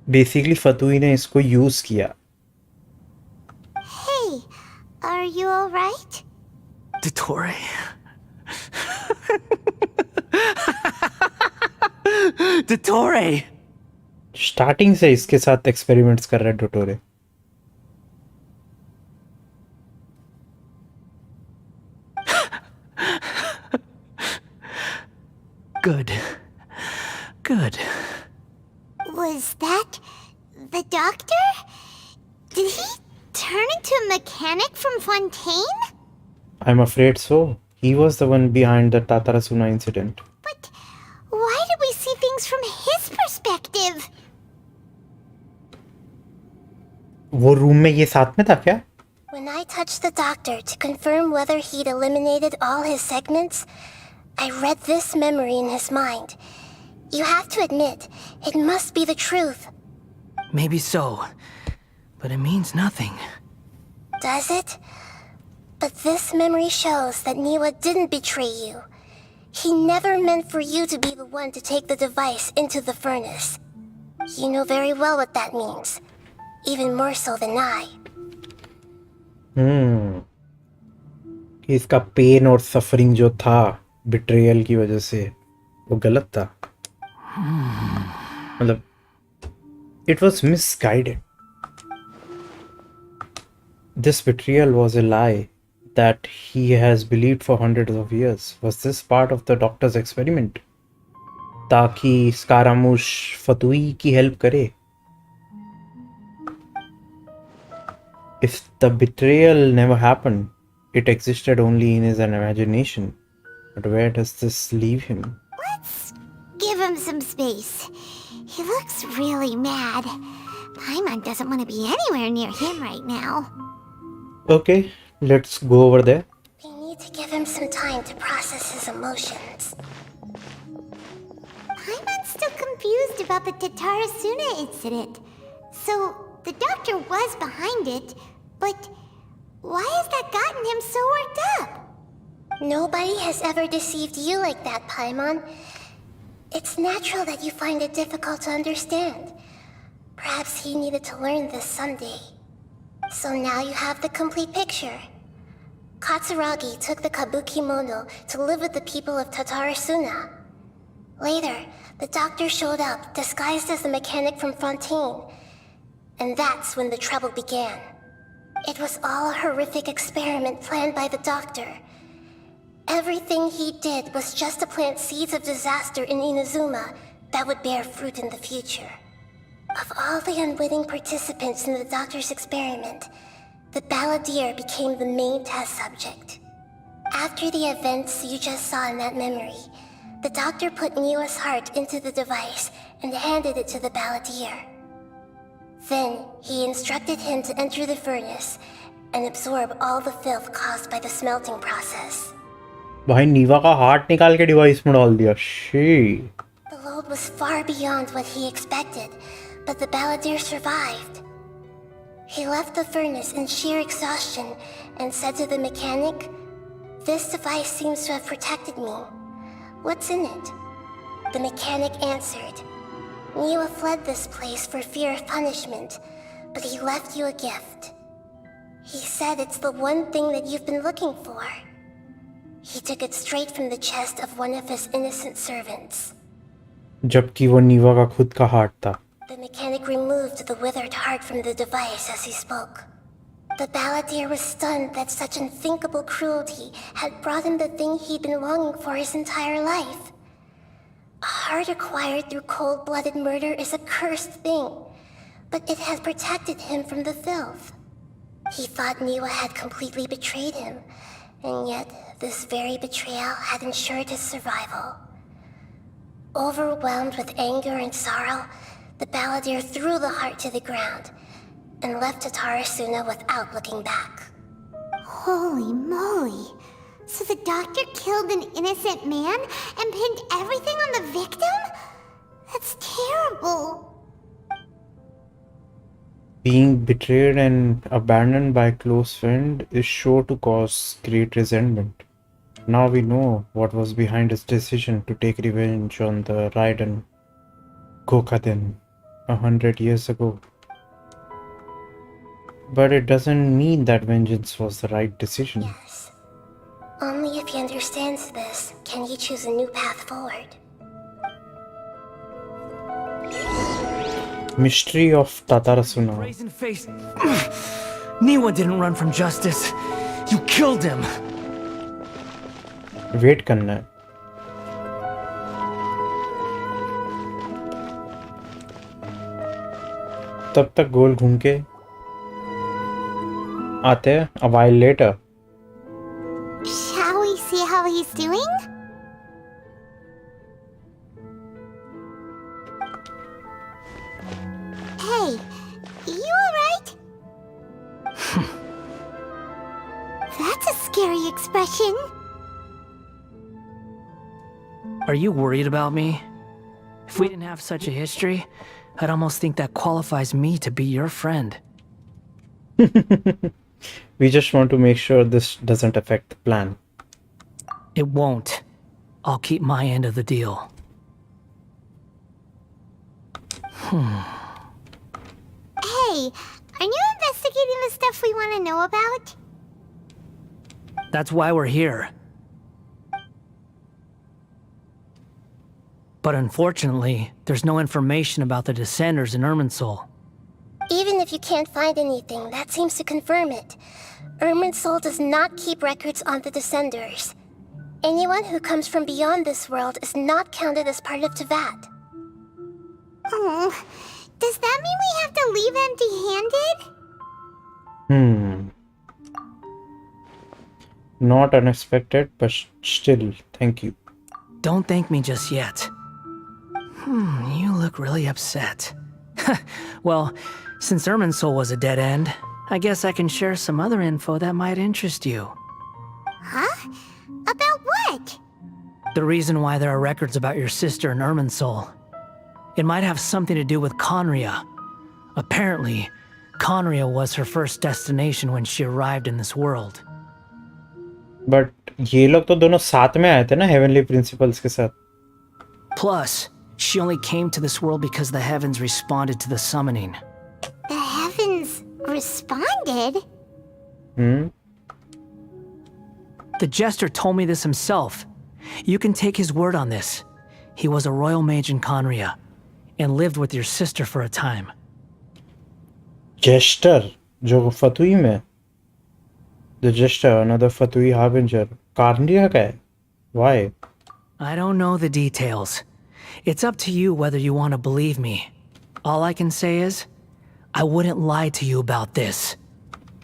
[SPEAKER 1] Basically Fatui ने इसको use किया.
[SPEAKER 4] Hey, are you alright?
[SPEAKER 5] Dottore. Dottore.
[SPEAKER 1] Starting से इसके साथ experiments कर रहा है डोटोरे.
[SPEAKER 5] Good. Good.
[SPEAKER 4] Was that the doctor? Did he turn into a mechanic from Fontaine?
[SPEAKER 1] I'm afraid so. He was the one behind the Tatarasuna incident.
[SPEAKER 4] But why did we see things from his perspective?
[SPEAKER 1] वो room में ये साथ में था क्या?
[SPEAKER 6] When I touched the doctor to confirm whether he'd eliminated all his segments, I read this memory in his mind. You have to admit, it must be the truth.
[SPEAKER 5] Maybe so. But it means nothing.
[SPEAKER 6] Does it? But this memory shows that Niwa didn't betray you. He never meant for you to be the one to take the device into the furnace. You know very well what that means. Even more so than I.
[SPEAKER 1] कि इसका pen और suffering जो था betrayal की वजह से वो गलत था. मतलब it was misguided. This betrayal was a lie that he has believed for hundreds of years. Was this part of the doctor's experiment? ताकि स्कारामुश फतुई की हेल्प करे. If the betrayal never happened, it existed only in his imagination. But where does this leave him?
[SPEAKER 4] Let's give him some space. He looks really mad. Paimon doesn't want to be anywhere near him right now.
[SPEAKER 1] Okay, let's go over there.
[SPEAKER 6] We need to give him some time to process his emotions.
[SPEAKER 4] Paimon's still confused about the Tatarasuna incident. So, the doctor was behind it, but why has that gotten him so worked up?
[SPEAKER 6] Nobody has ever deceived you like that, Paimon. It's natural that you find it difficult to understand. Perhaps he needed to learn this someday. So now you have the complete picture. Katsuragi took the kabuki mono to live with the people of Tatarasuna. Later, the doctor showed up, disguised as the mechanic from Fontaine. And that's when the trouble began. It was all a horrific experiment planned by the doctor. Everything he did was just to plant seeds of disaster in Inazuma that would bear fruit in the future. Of all the unwitting participants in the doctor's experiment, the balladeer became the main test subject. After the events you just saw in that memory, the doctor put Niwa's heart into the device and handed it to the balladeer. Then, he instructed him to enter the furnace and absorb all the filth caused by the smelting process.
[SPEAKER 1] भाई नीवा का heart निकाल के device में डाल दिया. She.
[SPEAKER 6] The load was far beyond what he expected, but the balladeer survived. He left the furnace in sheer exhaustion and said to the mechanic, "This device seems to have protected me. What's in it?" The mechanic answered, "Niwa fled this place for fear of punishment, but he left you a gift. He said it's the one thing that you've been looking for." He took it straight from the chest of one of his innocent servants.
[SPEAKER 1] जबकि वो नीवा का खुद का heart था.
[SPEAKER 6] The mechanic removed the withered heart from the device as he spoke. The balladeer was stunned that such unthinkable cruelty had brought him the thing he'd been longing for his entire life. A heart acquired through cold-blooded murder is a cursed thing, but it has protected him from the filth. He thought Niwa had completely betrayed him, and yet this very betrayal had ensured his survival. Overwhelmed with anger and sorrow, the balladeer threw the heart to the ground and left Tatarasuna without looking back.
[SPEAKER 4] Holy moly! So the doctor killed an innocent man and pinned everything on the victim? That's terrible.
[SPEAKER 1] Being betrayed and abandoned by a close friend is sure to cause great resentment. Now we know what was behind his decision to take revenge on the Raiden Gokaden 100 years ago. But it doesn't mean that vengeance was the right decision.
[SPEAKER 6] Yes. Only if he understands this can he choose a new path forward.
[SPEAKER 1] Mystery of Tatarasuna.
[SPEAKER 5] Brazen face. Niwa didn't run from justice. You killed him.
[SPEAKER 1] Wait करना है. तब तक गोल घूम के आते हैं. A while later.
[SPEAKER 4] Shall we see how he's doing? Hey, you alright? That's a scary expression.
[SPEAKER 5] Are you worried about me? If we didn't have such a history, I'd almost think that qualifies me to be your friend.
[SPEAKER 1] We just want to make sure this doesn't affect the plan.
[SPEAKER 5] It won't. I'll keep my end of the deal.
[SPEAKER 4] Hey, are you investigating the stuff we want to know about?
[SPEAKER 5] That's why we're here. But unfortunately, there's no information about the Descenders in Irminsul.
[SPEAKER 6] Even if you can't find anything, that seems to confirm it. Irminsul does not keep records on the Descenders. Anyone who comes from beyond this world is not counted as part of Teyvat.
[SPEAKER 4] Oh, does that mean we have to leave empty-handed?
[SPEAKER 1] Not unexpected, but still, thank you.
[SPEAKER 5] Don't thank me just yet. You look really upset. Well, since Irminsul was a dead end, I guess I can share some other info that might interest you.
[SPEAKER 4] Huh? About what?
[SPEAKER 5] The reason why there are records about your sister in Irminsul. It might have something to do with Conria. Apparently, Conria was her first destination when she arrived in this world.
[SPEAKER 1] But ये लोग तो दोनों साथ में आए थे ना heavenly principles के साथ.
[SPEAKER 5] Plus, she only came to this world because the heavens responded to the summoning.
[SPEAKER 4] The heavens responded?
[SPEAKER 5] The jester told me this himself. You can take his word on this. He was a royal mage in Conria, and lived with your sister for a time.
[SPEAKER 1] Jester, जो फतुई में. The Jester, another Fatui Harbinger. Karndia का है? Why?
[SPEAKER 5] I don't know the details. It's up to you whether you want to believe me. All I can say is, I wouldn't lie to you about this.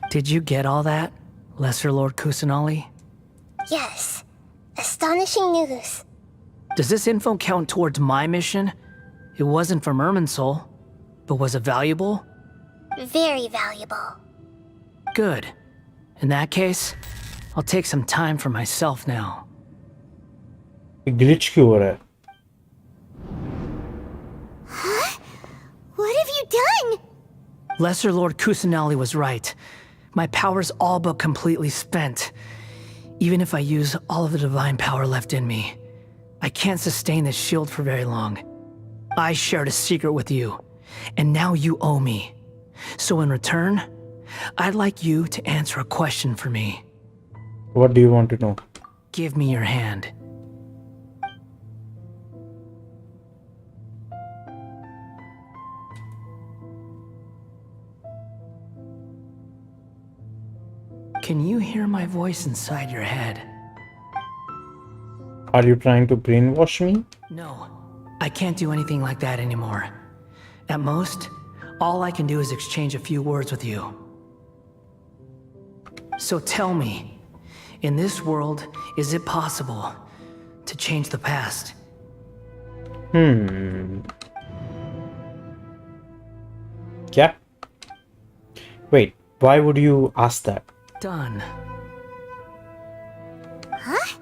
[SPEAKER 5] Did you get all that, Lesser Lord Kusanali?
[SPEAKER 6] Yes. Astonishing news.
[SPEAKER 5] Does this info count towards my mission? It wasn't from Irminsul, but was it valuable?
[SPEAKER 6] Very valuable.
[SPEAKER 5] Good. In that case, I'll take some time for myself now.
[SPEAKER 1] Glitch क्यों हो रहा है?
[SPEAKER 4] Huh? What have you done?
[SPEAKER 5] Lesser Lord Kusanali was right. My power's all but completely spent. Even if I use all of the divine power left in me, I can't sustain this shield for very long. I shared a secret with you, and now you owe me. So in return, I'd like you to answer a question for me.
[SPEAKER 1] What do you want to know?
[SPEAKER 5] Give me your hand. Can you hear my voice inside your head?
[SPEAKER 1] Are you trying to brainwash me?
[SPEAKER 5] No, I can't do anything like that anymore. At most, all I can do is exchange a few words with you. So tell me, in this world, is it possible to change the past?
[SPEAKER 1] क्या? Wait, why would you ask that?
[SPEAKER 5] Done.
[SPEAKER 4] Huh?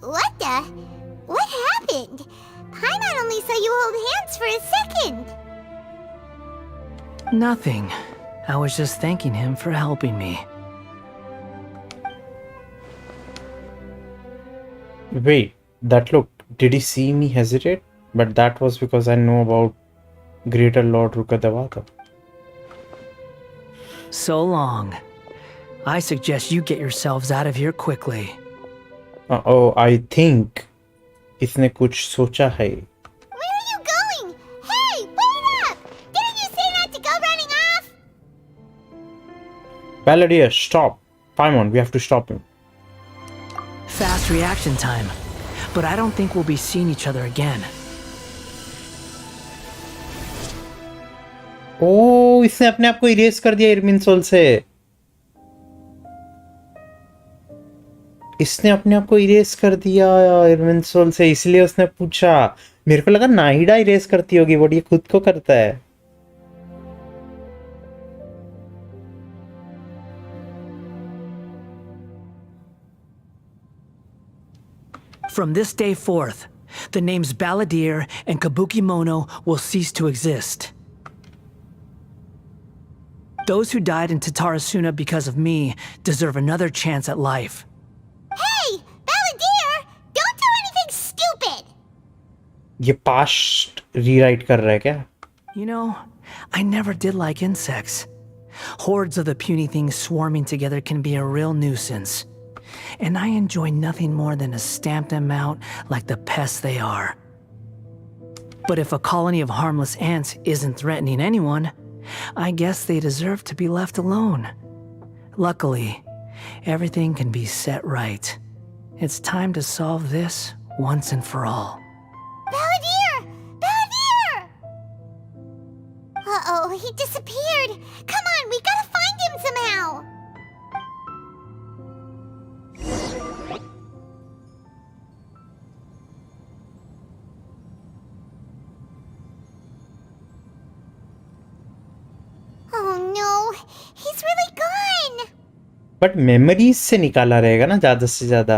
[SPEAKER 4] What the? What happened? Paimon only saw you hold hands for a second.
[SPEAKER 5] Nothing. I was just thanking him for helping me.
[SPEAKER 1] Wait, that look, did he see me hesitate? But that was because I know about Greater Lord Rukadavata.
[SPEAKER 5] So long. I suggest you get yourselves out of here quickly.
[SPEAKER 1] Oh, I think इसने कुछ सोचा है.
[SPEAKER 4] Where are you going? Hey, wait up! Didn't you say not to go running off?
[SPEAKER 1] Palladia, stop. Paimon, we have to stop him.
[SPEAKER 5] Fast reaction time. But I don't think we'll be seeing each other again.
[SPEAKER 1] Oh, इसने अपने आप को erase कर दिया इरमिनसोल से. इसने अपने आप को इरेज कर दिया इरमिनसोल से, इसलिए उसने पूछा. मेरे को लगा नाइडा इरेज करती होगी, वो ये खुद को करता है.
[SPEAKER 5] From this day forth, the names Balladeer and Kabukimono will cease to exist. Those who died in Tatarasuna because of me deserve another chance at life.
[SPEAKER 4] Hey, Balladeer! Don't do anything stupid!
[SPEAKER 1] ये past rewrite कर रहा है क्या?
[SPEAKER 5] You know, I never did like insects. Hordes of the puny things swarming together can be a real nuisance. And I enjoy nothing more than to stamp them out like the pests they are. But if a colony of harmless ants isn't threatening anyone, I guess they deserve to be left alone. Luckily, everything can be set right. It's time to solve this once and for all.
[SPEAKER 4] Balladeer! Balladeer! Uh-oh, he disappeared. Come on, we gotta find him somehow. Oh no, he's really gone.
[SPEAKER 1] But memories से निकाला रहेगा ना ज्यादा से ज्यादा,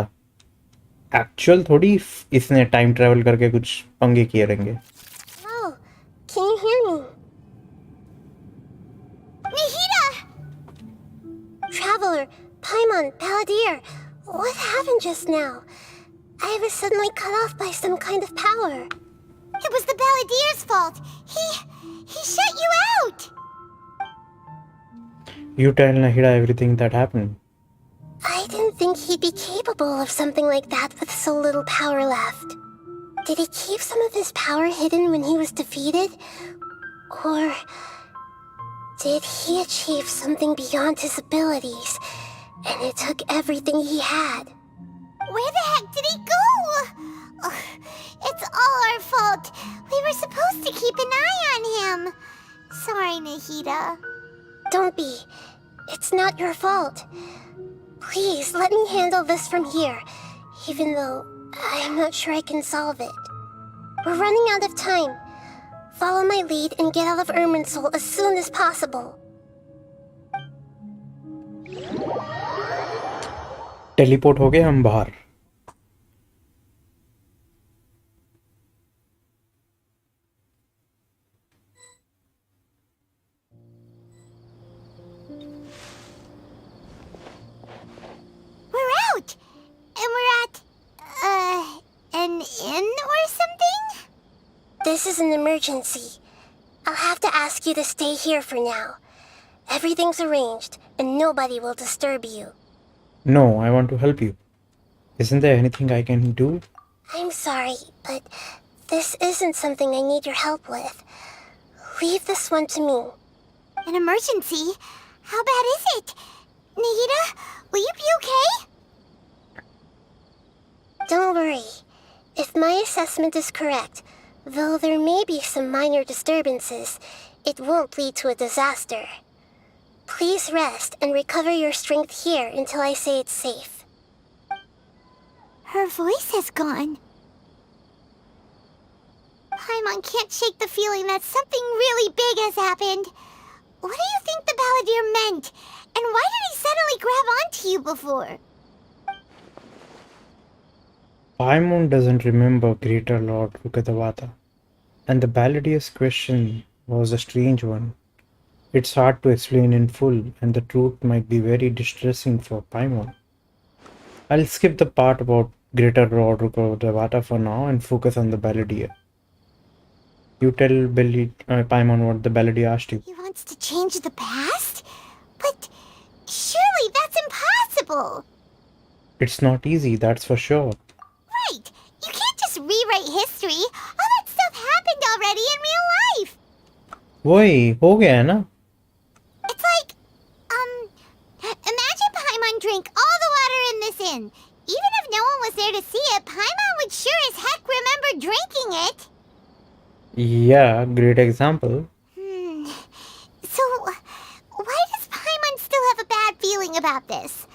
[SPEAKER 1] actual थोड़ी इसने time travel करके कुछ पंगे किए रहेंगे.
[SPEAKER 6] Oh, can you hear me?
[SPEAKER 4] Nahida!
[SPEAKER 6] Traveler, Paimon, Balladeer, what happened just now? I was suddenly cut off by some kind of power.
[SPEAKER 4] It was the Balladeer's fault. He shut you out.
[SPEAKER 1] You tell Nahida everything that happened.
[SPEAKER 6] I didn't think he'd be capable of something like that with so little power left. Did he keep some of his power hidden when he was defeated? Or did he achieve something beyond his abilities, and it took everything he had?
[SPEAKER 4] Where the heck did he go? Ugh, it's all our fault. We were supposed to keep an eye on him. Sorry, Nahida.
[SPEAKER 6] Don't be. It's not your fault. Please, let me handle this from here, even though I'm not sure I can solve it. We're running out of time. Follow my lead and get out of Irminsul as soon as possible.
[SPEAKER 1] Teleport हो गए हम बाहर.
[SPEAKER 4] We're out! And we're at, an inn or something?
[SPEAKER 6] This is an emergency. I'll have to ask you to stay here for now. Everything's arranged, and nobody will disturb you.
[SPEAKER 1] No, I want to help you. Isn't there anything I can do?
[SPEAKER 6] I'm sorry, but this isn't something I need your help with. Leave this one to me.
[SPEAKER 4] An emergency? How bad is it? Nahida, will you be okay?
[SPEAKER 6] Don't worry. If my assessment is correct, though there may be some minor disturbances, it won't lead to a disaster. Please rest and recover your strength here until I say it's safe.
[SPEAKER 4] Her voice has gone. Paimon can't shake the feeling that something really big has happened. What do you think the Balladeer meant? And why did he suddenly grab onto you before?
[SPEAKER 1] Paimon doesn't remember Greater Lord Rukkhadevata, and the Balladier's question was a strange one. It's hard to explain in full, and the truth might be very distressing for Paimon. I'll skip the part about Greater Lord Rukkhadevata for now and focus on the Balladeer. You tell Paimon what the Balladeer asked you.
[SPEAKER 4] He wants to change the past? But surely that's impossible!
[SPEAKER 1] It's not easy, that's for sure.
[SPEAKER 4] Right! You can't just rewrite history! All that stuff happened already in real life!
[SPEAKER 1] वही हो गया है ना.
[SPEAKER 4] It's like, imagine Paimon drank all the water in this inn. Even if no one was there to see it, Paimon would sure as heck remember drinking it.
[SPEAKER 1] Yeah, great example.
[SPEAKER 4] So, why does Paimon still have a bad feeling about this?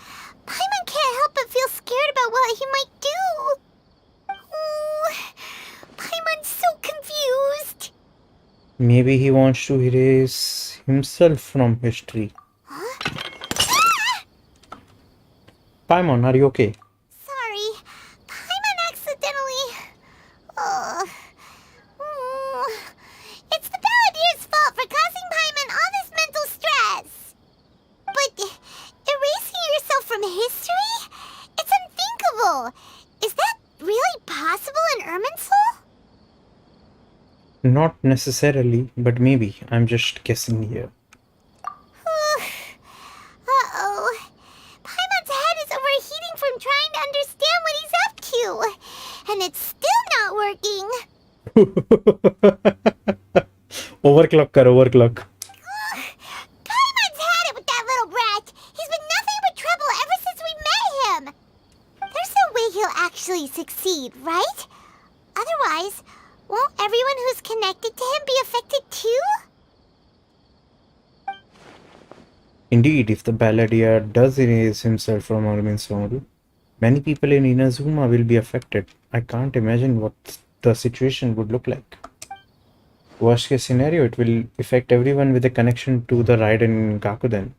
[SPEAKER 4] Paimon can't help but feel scared about what he might do. Oh, Paimon's so confused.
[SPEAKER 1] Maybe he wants to erase himself from history. Paimon, are you okay?
[SPEAKER 4] Sorry, Paimon accidentally... It's the Balladeer's fault for causing Paimon all this mental stress. But erasing yourself from history? It's unthinkable. Is that really possible in Irminsul?
[SPEAKER 1] Not necessarily, but maybe. I'm just guessing here.
[SPEAKER 4] Uh-oh. Paimon's head is overheating from trying to understand what he's up to. And it's still not working.
[SPEAKER 1] Overclock kar, overclock.
[SPEAKER 4] Paimon's had it with that little brat. He's been nothing but trouble ever really succeed, right? Otherwise, won't everyone who's connected to him be affected too?
[SPEAKER 1] Indeed, if the Balladeer does erase himself from Armin's soul, many people in Inazuma will be affected. I can't imagine what the situation would look like. Worst case scenario, it will affect everyone with a connection to the Raiden Gakuden.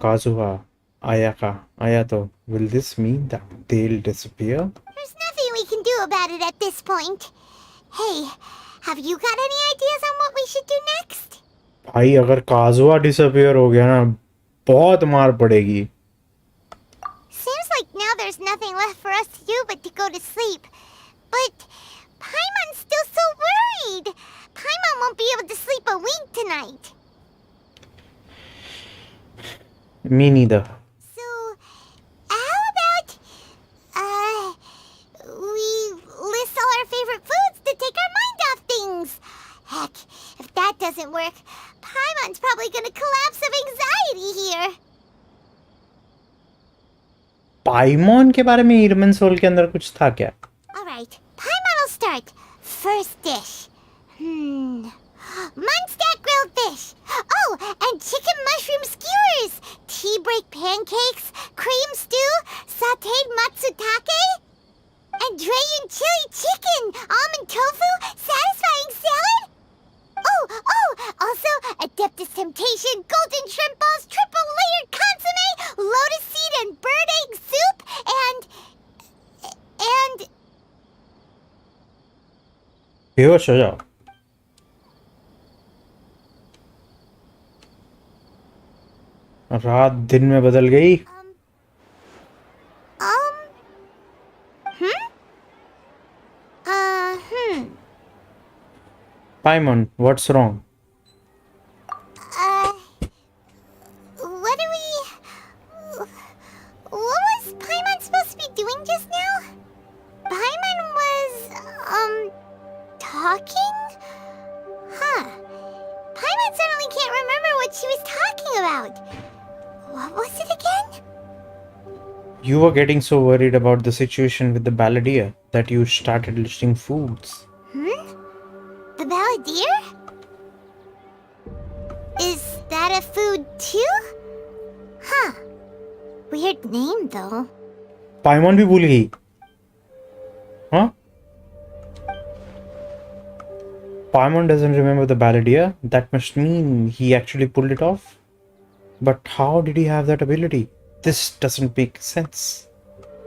[SPEAKER 1] Kazuha, Ayaka, Ayato. Will this mean that they'll disappear?
[SPEAKER 4] There's nothing we can do about it at this point. Hey, have you got any ideas on what we should do next?
[SPEAKER 1] भाई अगर काजुआ disappear हो गया ना बहुत मार पड़ेगी.
[SPEAKER 4] Seems like now there's nothing left for us to do but to go to sleep. But Paimon's still so worried. Paimon won't be able to sleep a wink tonight.
[SPEAKER 1] Me neither.
[SPEAKER 4] So, how about, we list all our favorite foods to take our mind off things? Heck, if that doesn't work, Paimon's probably gonna collapse of anxiety here.
[SPEAKER 1] पाइमोन के बारे में ईरमन soul के अंदर कुछ था क्या?
[SPEAKER 4] Alright, Paimon will start. First dish. Munstack grilled fish. Oh, and chicken mushroom skewers. Tea break pancakes. Cream stew. Sauteed matsutake. And Dragon chili chicken. Almond tofu. Satisfying salad. Also, Adeptus Temptation, golden shrimp balls, triple layered consomme, lotus seed and bird egg soup, and...
[SPEAKER 1] बेहोश हो जाओ. रात दिन में बदल गई. Paimon, what's wrong?
[SPEAKER 4] What was Paimon supposed to be doing just now? Paimon was, talking? Huh. Paimon suddenly can't remember what she was talking about. What was it again?
[SPEAKER 1] You were getting so worried about the situation with the Balladeer that you started listing foods.
[SPEAKER 4] The Balladeer? Is that a food too? Huh. Weird name though.
[SPEAKER 1] पाइमोन भी भूल गई. Huh? Paimon doesn't remember the Balladeer. That must mean he actually pulled it off. But how did he have that ability? This doesn't make sense.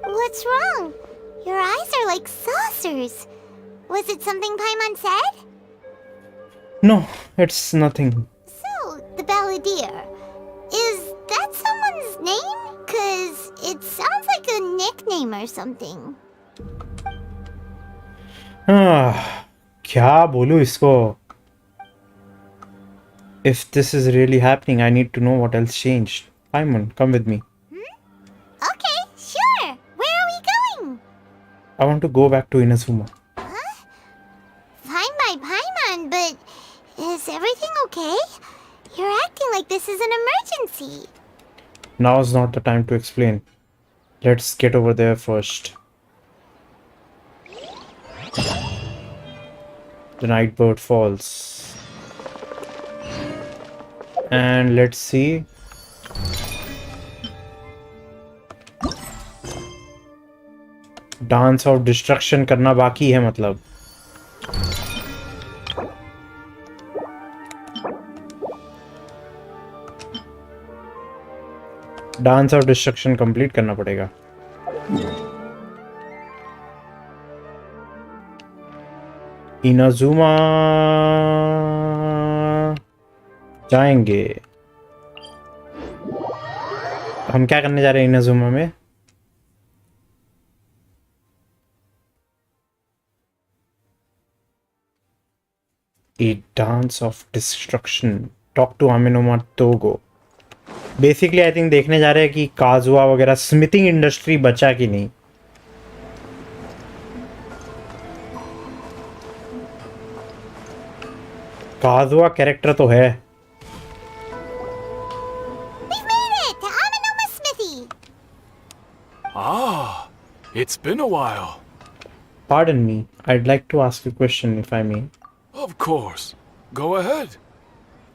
[SPEAKER 4] What's wrong? Your eyes are like saucers. Was it something Paimon said?
[SPEAKER 1] No, it's nothing.
[SPEAKER 4] So, the Balladeer. Is that someone's name? 'Cause it sounds like a nickname or something.
[SPEAKER 1] क्या बोलूं इसको? If this is really happening, I need to know what else changed. Paimon, come with me.
[SPEAKER 4] Okay, sure. Where are we going?
[SPEAKER 1] I want to go back to Inazuma.
[SPEAKER 4] Fine by Paimon, but is everything okay? You're acting like this is an emergency.
[SPEAKER 1] Now's not the time to explain. Let's get over there first. The night bird falls. And let's see. Dance of destruction करना बाकी है मतलब. Dance of destruction complete करना पड़ेगा. Inazuma जाएंगे. हम क्या करने जा रहे हैं इनाजुमा में? A dance of destruction. Talk to Aminoma Togo. Basically I think देखने जा रहे हैं कि काजुआ वगैरह स्मिथिंग इंडस्ट्री बचा कि नहीं. काजुआ कैरेक्टर तो है.
[SPEAKER 4] We've made it to Aminoma Smithy.
[SPEAKER 3] Ah,
[SPEAKER 10] It's been a while.
[SPEAKER 1] Pardon me, I'd like to ask a question if I may.
[SPEAKER 10] Of course. Go ahead.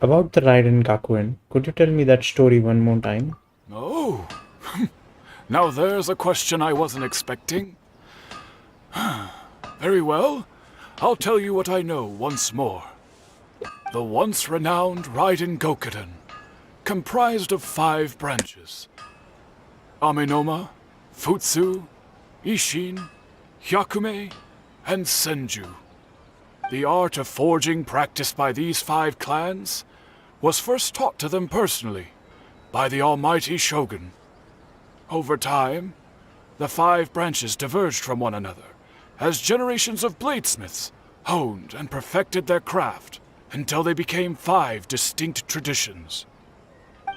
[SPEAKER 1] About the Raiden Gakuen, could you tell me that story one more time?
[SPEAKER 10] Oh. Now there's a question I wasn't expecting. Very well. I'll tell you what I know once more. The once renowned Raiden Gokuden, comprised of 5 branches. Amenoma, Futsu, Ishin, Hyakume, and Senju. The art of forging practiced by these 5 clans was first taught to them personally by the almighty Shogun. Over time, the 5 branches diverged from one another as generations of bladesmiths honed and perfected their craft until they became 5 distinct traditions.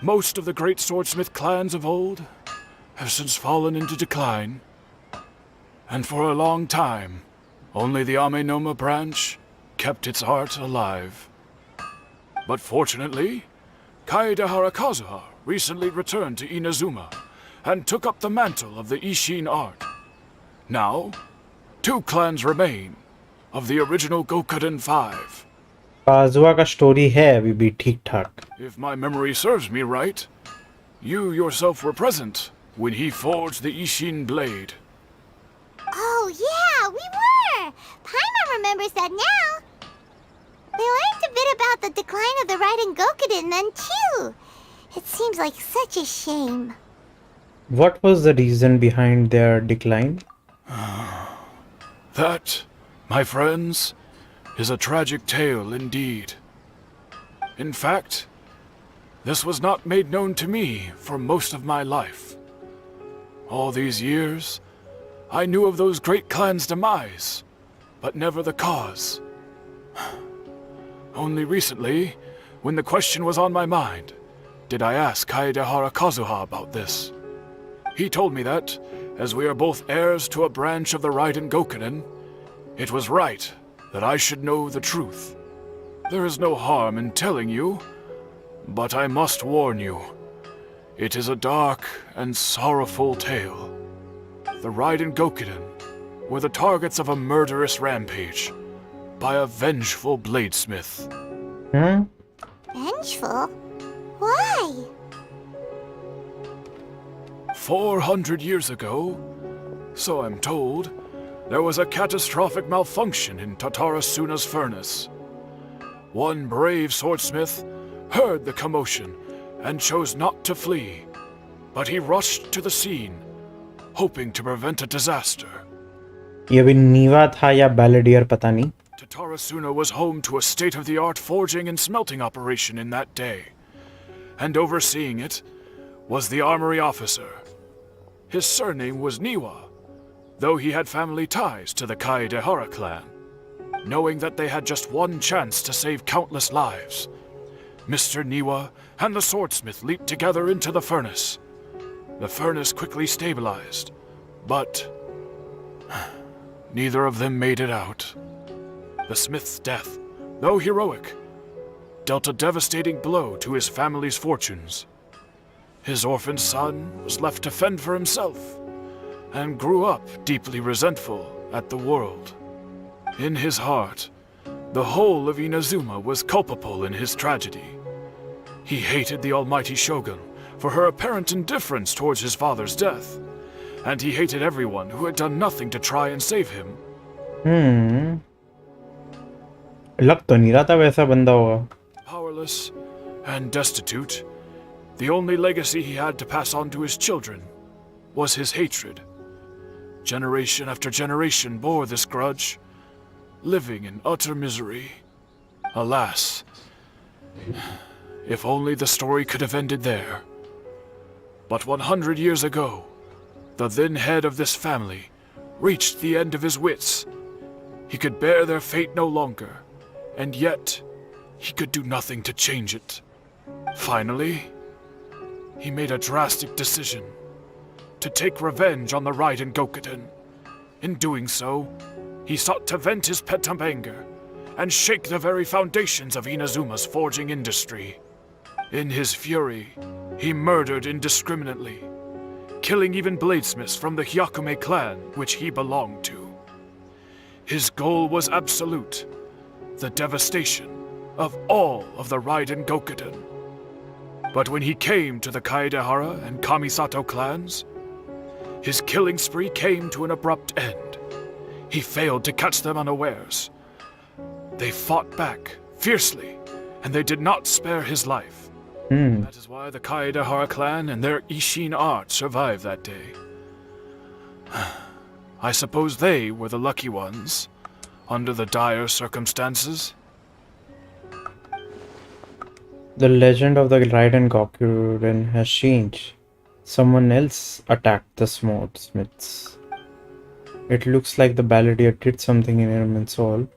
[SPEAKER 10] Most of the great swordsmith clans of old have since fallen into decline, and for a long time, only the Amenoma branch kept its art alive. But fortunately, Kaede Harakazuha recently returned to Inazuma and took up the mantle of the Ishin art. Now, 2 clans remain of the original Gokuden 5.
[SPEAKER 1] काजुआ का story है अभी भी ठीक ठाक.
[SPEAKER 10] If my memory serves me right, you yourself were present when he forged the Ishin blade.
[SPEAKER 4] Oh, yeah, we were! Paimon remembers that now. We learned a bit about the decline of the Raiden Gokuden then, too. It seems like such a shame.
[SPEAKER 1] What was the reason behind their decline?
[SPEAKER 10] That, my friends, is a tragic tale indeed. In fact, this was not made known to me for most of my life. All these years, I knew of those great clans' demise, but never the cause. Only recently, when the question was on my mind, did I ask Kaede Harakazuha about this. He told me that, as we are both heirs to a branch of the Raiden Gokuden, it was right that I should know the truth. There is no harm in telling you, but I must warn you. It is a dark and sorrowful tale. The Raiden Gokuden were the targets of a murderous rampage by a vengeful bladesmith.
[SPEAKER 4] Vengeful? Why?
[SPEAKER 10] 400 years ago, so I'm told, there was a catastrophic malfunction in Tatarasuna's furnace. One brave swordsmith heard the commotion and chose not to flee, but he rushed to the scene, hoping to prevent a disaster.
[SPEAKER 1] ये भी नीवा था या बैलेडियर पता नहीं.
[SPEAKER 10] Tatarasuna was home to a state-of-the-art forging and smelting operation in that day, and overseeing it was the armory officer. His surname was Niwa, though he had family ties to the Kaedehara clan. Knowing that they had just one chance to save countless lives, Mr. Niwa and the swordsmith leaped together into the furnace. The furnace quickly stabilized, but neither of them made it out. The smith's death, though heroic, dealt a devastating blow to his family's fortunes. His orphaned son was left to fend for himself, and grew up deeply resentful at the world. In his heart, the whole of Inazuma was culpable in his tragedy. He hated the almighty Shogun for her apparent indifference towards his father's death, and he hated everyone who had done nothing to try and save him.
[SPEAKER 1] लग तो नहीं रहा था वैसा बंदा होगा.
[SPEAKER 10] Powerless and destitute, the only legacy he had to pass on to his children was his hatred. Generation after generation bore this grudge, living in utter misery. Alas, if only the story could have ended there. But 100 years ago, the then head of this family reached the end of his wits. He could bear their fate no longer, and yet he could do nothing to change it. Finally, he made a drastic decision to take revenge on the Raiden Gokuden. In doing so, he sought to vent his pent up anger and shake the very foundations of Inazuma's forging industry. In his fury, he murdered indiscriminately. killing even bladesmiths from the Hyakume clan, which he belonged to. His goal was absolute, the devastation of all of the Raiden Gokuden. But when he came to the Kaedehara and Kamisato clans, his killing spree came to an abrupt end. He failed to catch them unawares. They fought back fiercely, and they did not spare his life. That is why the Kaedehara clan and their Ishin art survived that day. I suppose they were the lucky ones, under the dire circumstances.
[SPEAKER 1] The legend of the Raiden Gokuden has changed. Someone else attacked the smiths. It looks like the balladeer did something in Ermin's soul,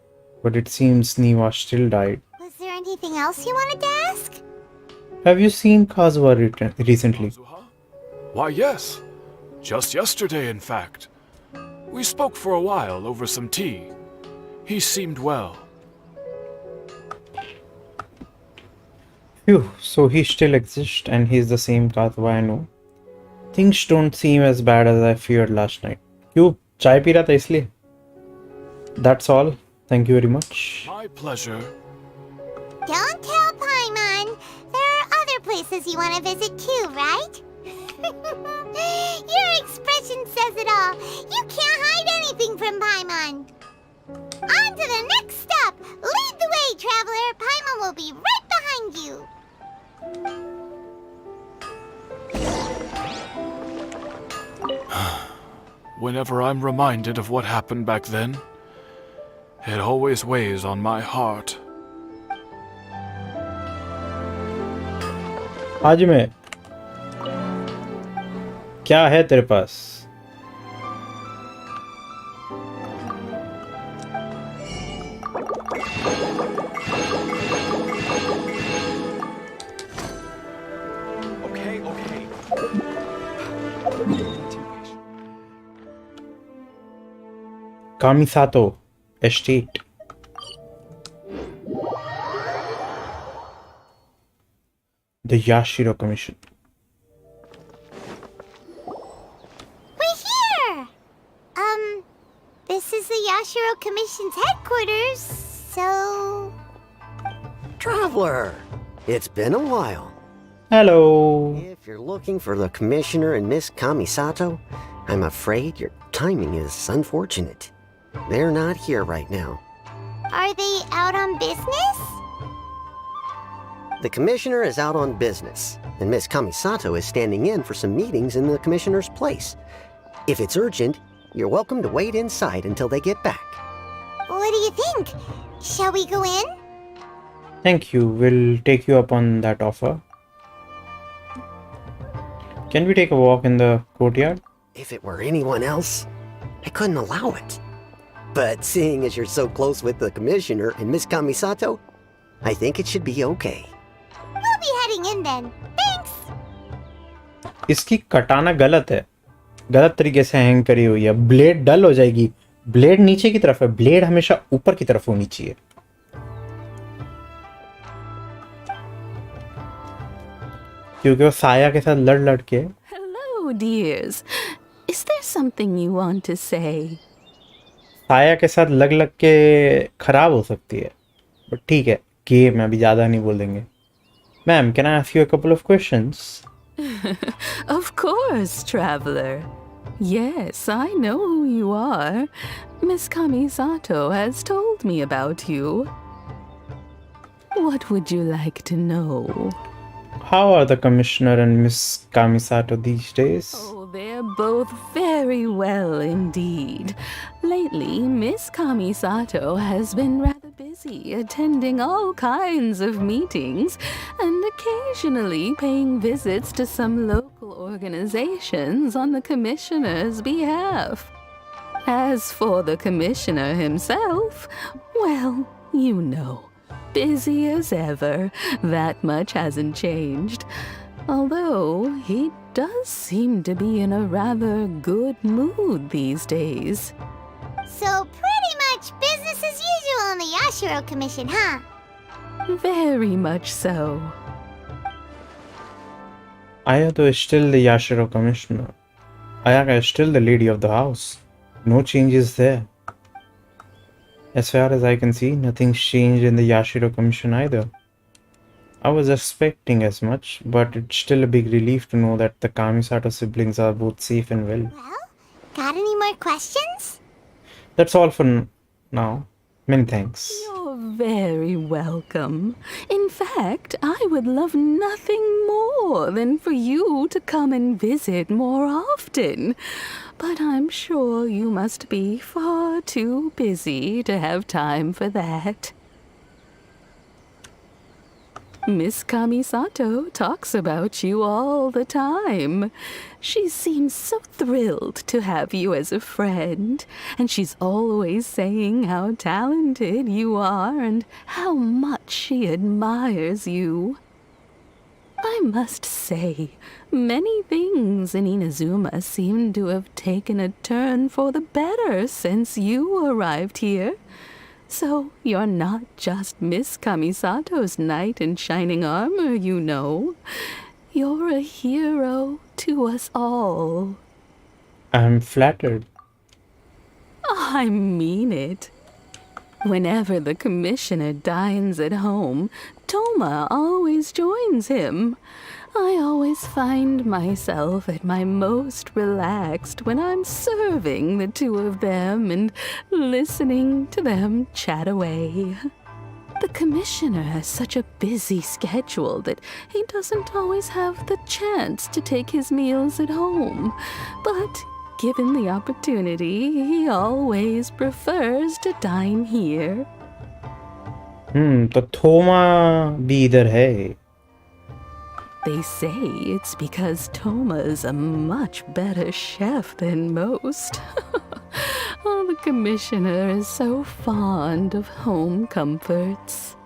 [SPEAKER 1] but it seems Niwa still died.
[SPEAKER 4] Was there anything else you wanted to ask?
[SPEAKER 1] Have you seen Kazuha recently?
[SPEAKER 10] Kazuha? Why, yes. Just yesterday, in fact. We spoke for a while over some tea. He seemed well.
[SPEAKER 1] Phew, so he still exists and he's the same Kazuha I know. Things don't seem as bad as I feared last night. क्यों चाय P रहा था इसलिए? That's all. Thank you very much.
[SPEAKER 10] My pleasure.
[SPEAKER 4] Don't tell Paimon. There are other places you want to visit too, right? Your expression says it all. You can't hide anything from Paimon. On to the next stop. Lead the way, traveler. Paimon will be right behind you.
[SPEAKER 10] Whenever I'm reminded of what happened back then, it always weighs on my heart.
[SPEAKER 1] हाजिमे, क्या है तेरे पास? Kamisato Estate. The Yashiro Commission.
[SPEAKER 4] We're here! This is the Yashiro Commission's headquarters, so...
[SPEAKER 11] Traveler! It's been a while.
[SPEAKER 1] Hello.
[SPEAKER 11] If you're looking for the Commissioner and Miss Kamisato, I'm afraid your timing is unfortunate. They're not here right now.
[SPEAKER 4] Are they out on business?
[SPEAKER 11] The Commissioner is out on business, and Miss Kamisato is standing in for some meetings in the Commissioner's place. If it's urgent, you're welcome to wait inside until they get back.
[SPEAKER 4] What do you think? Shall we go in?
[SPEAKER 1] Thank you. We'll take you up on that offer. Can we take a walk in the courtyard?
[SPEAKER 11] If it were anyone else, I couldn't allow it. But seeing as you're so close with the Commissioner and Miss Kamisato, I think it should be okay.
[SPEAKER 4] We'll be heading in then. Thanks!
[SPEAKER 1] इसकी कटाना गलत है, गलत तरीके से hang करी हुई है. ब्लेड डल हो जाएगी. ब्लेड नीचे की तरफ है, ब्लेड हमेशा ऊपर की तरफ होनी चाहिए. क्योंकि वो साया के साथ लड़ लड़ के.
[SPEAKER 12] Hello, dears. Is there something you want to say?
[SPEAKER 1] साया के साथ लग लग के खराब हो सकती है, बट ठीक है, गेम है, अभी ज्यादा नहीं बोलेंगे. Ma'am, can I ask you a couple of questions?
[SPEAKER 12] Of course, traveler. Yes, I know who you are. Miss Kamisato has told me about you. What would you like to know?
[SPEAKER 1] How are the Commissioner and Miss Kamisato these days?
[SPEAKER 12] Oh, they're both very well indeed. Lately, Miss Kamisato has been rather busy attending all kinds of meetings and occasionally paying visits to some local organizations on the Commissioner's behalf. As for the Commissioner himself, well, you know. Busy as ever, that much hasn't changed. Although, he does seem to be in a rather good mood these days.
[SPEAKER 4] So pretty much business as usual in the Yashiro Commission, huh?
[SPEAKER 12] Very much so.
[SPEAKER 1] Ayato is still the Yashiro Commissioner. Ayaka is still the lady of the house. No changes there. As far as I can see, nothing's changed in the Yashiro Commission either. I was expecting as much, but it's still a big relief to know that the Kamisato siblings are both safe and well.
[SPEAKER 4] Well, got any more questions?
[SPEAKER 1] That's all for now. Many thanks.
[SPEAKER 12] You're very welcome. In fact, I would love nothing more than for you to come and visit more often. But I'm sure you must be far too busy to have time for that. Miss Kamisato talks about you all the time. She seems so thrilled to have you as a friend, and she's always saying how talented you are and how much she admires you. I must say, many things in Inazuma seem to have taken a turn for the better since you arrived here. So you're not just Miss Kamisato's knight in shining armor, you know. You're a hero to us all.
[SPEAKER 1] I'm flattered.
[SPEAKER 12] I mean it. Whenever the commissioner dines at home, Toma always joins him. I always find myself at my most relaxed when I'm serving the two of them and listening to them chat away. The commissioner has such a busy schedule that he doesn't always have the chance to take his meals at home, but given the opportunity, he always prefers to dine here.
[SPEAKER 1] तो थोमा भी इधर है.
[SPEAKER 12] They say it's because Toma is a much better chef than most. Oh, the commissioner is so fond of home comforts.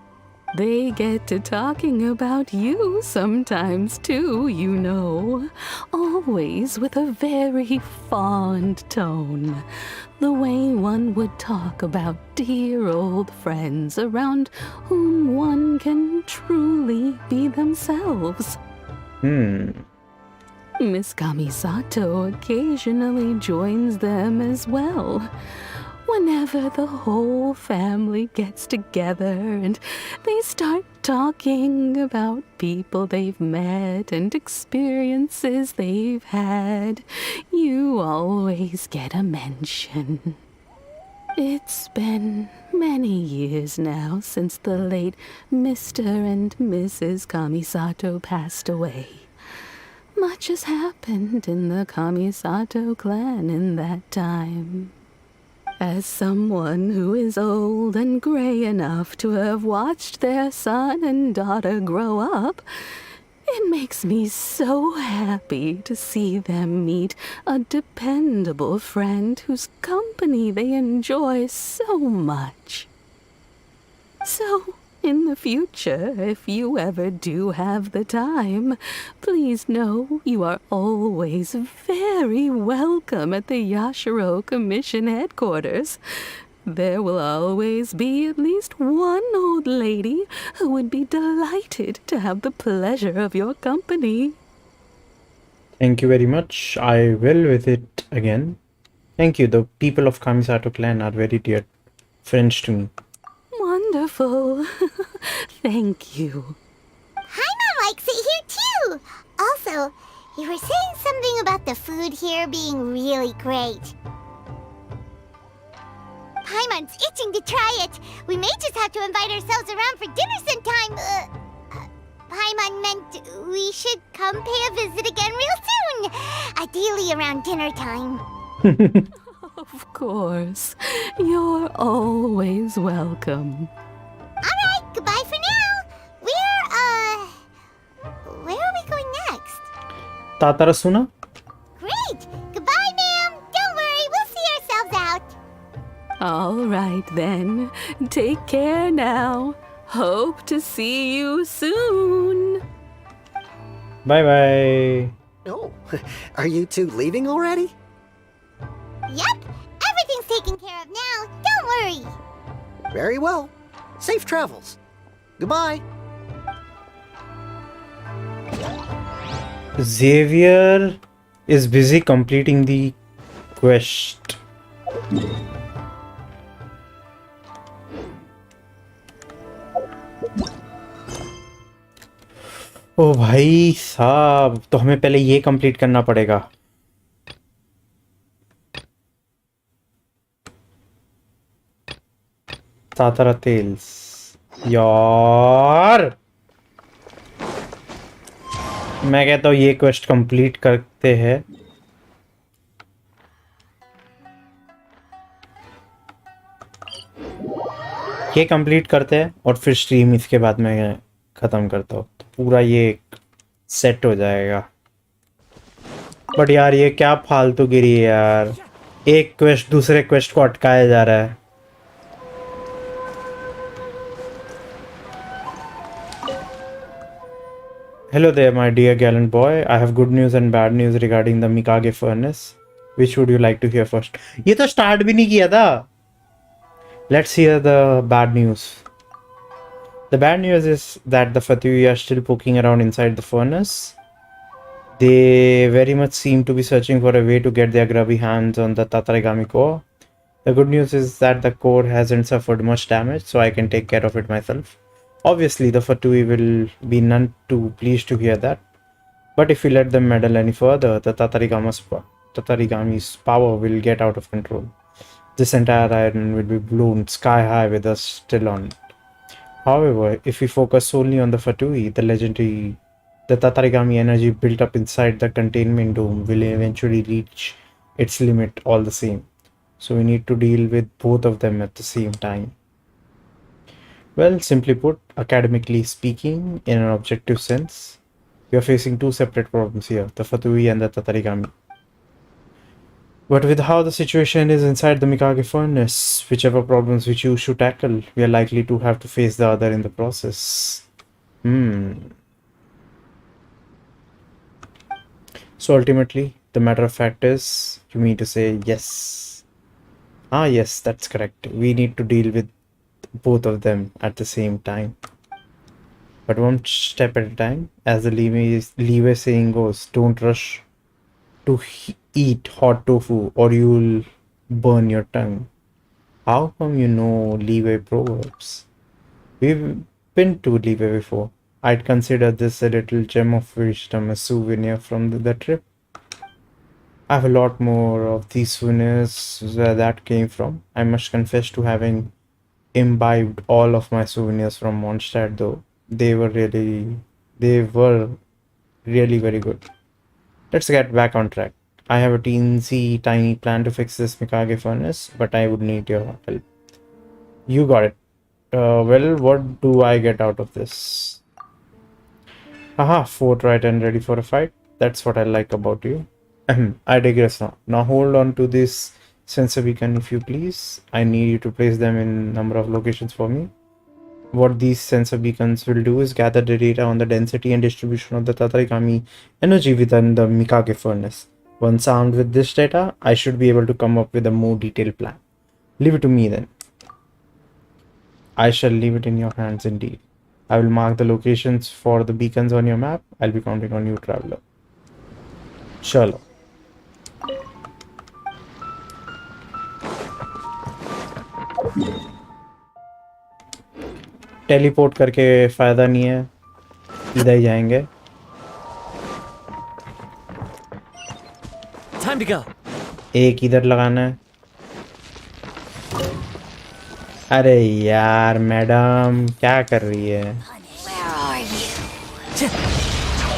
[SPEAKER 12] They get to talking about you sometimes too, you know. Always with a very fond tone. The way one would talk about dear old friends around whom one can truly be themselves. Miss Kamisato occasionally joins them as well. Whenever the whole family gets together and they start talking about people they've met and experiences they've had, you always get a mention. It's been many years now since the late Mr. and Mrs. Kamisato passed away. Much has happened in the Kamisato clan in that time. As someone who is old and gray enough to have watched their son and daughter grow up, it makes me so happy to see them meet a dependable friend whose company they enjoy so much. So, in the future, if you ever do have the time, please know you are always very welcome at the Yashiro Commission headquarters. There will always be at least one old lady who would be delighted to have the pleasure of your company.
[SPEAKER 1] Thank you very much. I will visit again. Thank you. The people of Kamisato clan are very dear friends to me.
[SPEAKER 12] Wonderful. Thank you.
[SPEAKER 4] Paimon likes it here too. Also, you were saying something about the food here being really great. Paimon's itching to try it. We may just have to invite ourselves around for dinner sometime. Paimon meant we should come pay a visit again real soon. Ideally around dinner time.
[SPEAKER 12] Of course. You're always welcome.
[SPEAKER 4] Alright, goodbye for now. Where are we going next?
[SPEAKER 1] Tatarasuna?
[SPEAKER 4] Great! Goodbye, ma'am! Don't worry, we'll see ourselves out.
[SPEAKER 12] All right then. Take care now. Hope to see you soon.
[SPEAKER 1] Bye bye.
[SPEAKER 11] Oh, are you two leaving already?
[SPEAKER 4] Yep, everything's taken care of now. Don't worry.
[SPEAKER 11] Very well. Safe travels. Goodbye.
[SPEAKER 1] Xavier is busy completing the quest. ओ भाई साहब, तो हमें पहले ये complete करना पड़ेगा. तातरा तेल्स यार, मैं कहता हूँ ये क्वेस्ट कंप्लीट करते हैं. ये कंप्लीट करते हैं और फिर स्ट्रीम इसके बाद मैं ख़त्म करता हूँ, तो पूरा ये सेट हो जाएगा. बट यार ये क्या फालतूगिरी है यार, एक क्वेस्ट दूसरे क्वेस्ट को अटकाया जा रहा है. Hello there, my dear gallant boy. I have good news and bad news regarding the Mikage furnace. Which would you like to hear first? ये तो start भी नहीं किया था. Let's hear the bad news. The bad news is that the Fatui are still poking around inside the furnace. They very much seem to be searching for a way to get their grubby hands on the Tatarigami core. The good news is that the core hasn't suffered much damage, so I can take care of it myself. Obviously, the Fatui will be none too pleased to hear that. But if we let them meddle any further, the Tatarigami's power will get out of control. This entire island will be blown sky high with us still on it. However, if we focus solely on the Fatui, the Tatarigami energy built up inside the containment dome will eventually reach its limit all the same. So we need to deal with both of them at the same time. Well, simply put, academically speaking, in an objective sense, we are facing two separate problems here, the Fatui and the Tatarigami. But with how the situation is inside the Mikage furnace, whichever problems we choose to tackle, we are likely to have to face the other in the process. So ultimately, the matter of fact is, you mean to say yes. Ah yes, that's correct. We need to deal with both of them at the same time. But one step at a time, as the Leeway saying goes, don't rush to eat hot tofu or you'll burn your tongue. How come you know Leeway proverbs? We've been to Leeway before. I'd consider this a little gem of wisdom, a souvenir from the trip. I have a lot more of these souvenirs where that came from. I must confess to having imbibed all of my souvenirs from Mondstadt, though. They were really very good. Let's get back on track. I have a teensy tiny plan to fix this Mikage furnace, but I would need your help. You got it. Well, what do I get out of this? Haha, forthright and ready for a fight. That's what I like about you. I digress now. Now hold on to this sensor beacon if you please. I need you to place them in a number of locations for me. What these sensor beacons will do is gather the data on the density and distribution of the Tatarigami energy within the Mikage furnace. Once armed with this data, I should be able to come up with a more detailed plan. Leave it to me then. I shall leave it in your hands indeed. I will mark the locations for the beacons on your map. I'll be counting on you, traveler. Chalo. Teleport करके फायदा नहीं है, इधर ही जाएंगे.
[SPEAKER 2] Time to go.
[SPEAKER 1] एक इधर लगाना है. अरे यार मैडम क्या कर रही है?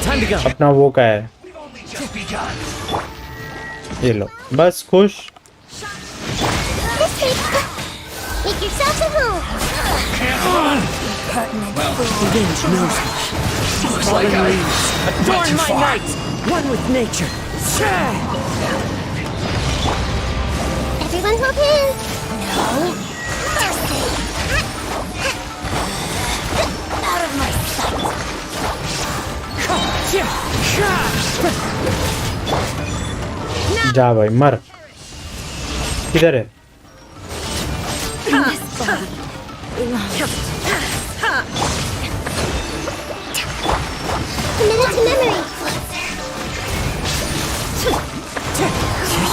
[SPEAKER 2] Time to go.
[SPEAKER 1] अपना वो का है, ये लो बस खुश.
[SPEAKER 4] Make yourself at home.
[SPEAKER 2] The wind knows me.
[SPEAKER 3] Looks like I
[SPEAKER 2] Adorn my night, one with nature.
[SPEAKER 4] Everyone hold hands. No. Mercy. Out of my sight.
[SPEAKER 1] जा भाई मर. किधर है?
[SPEAKER 4] Committed to memory.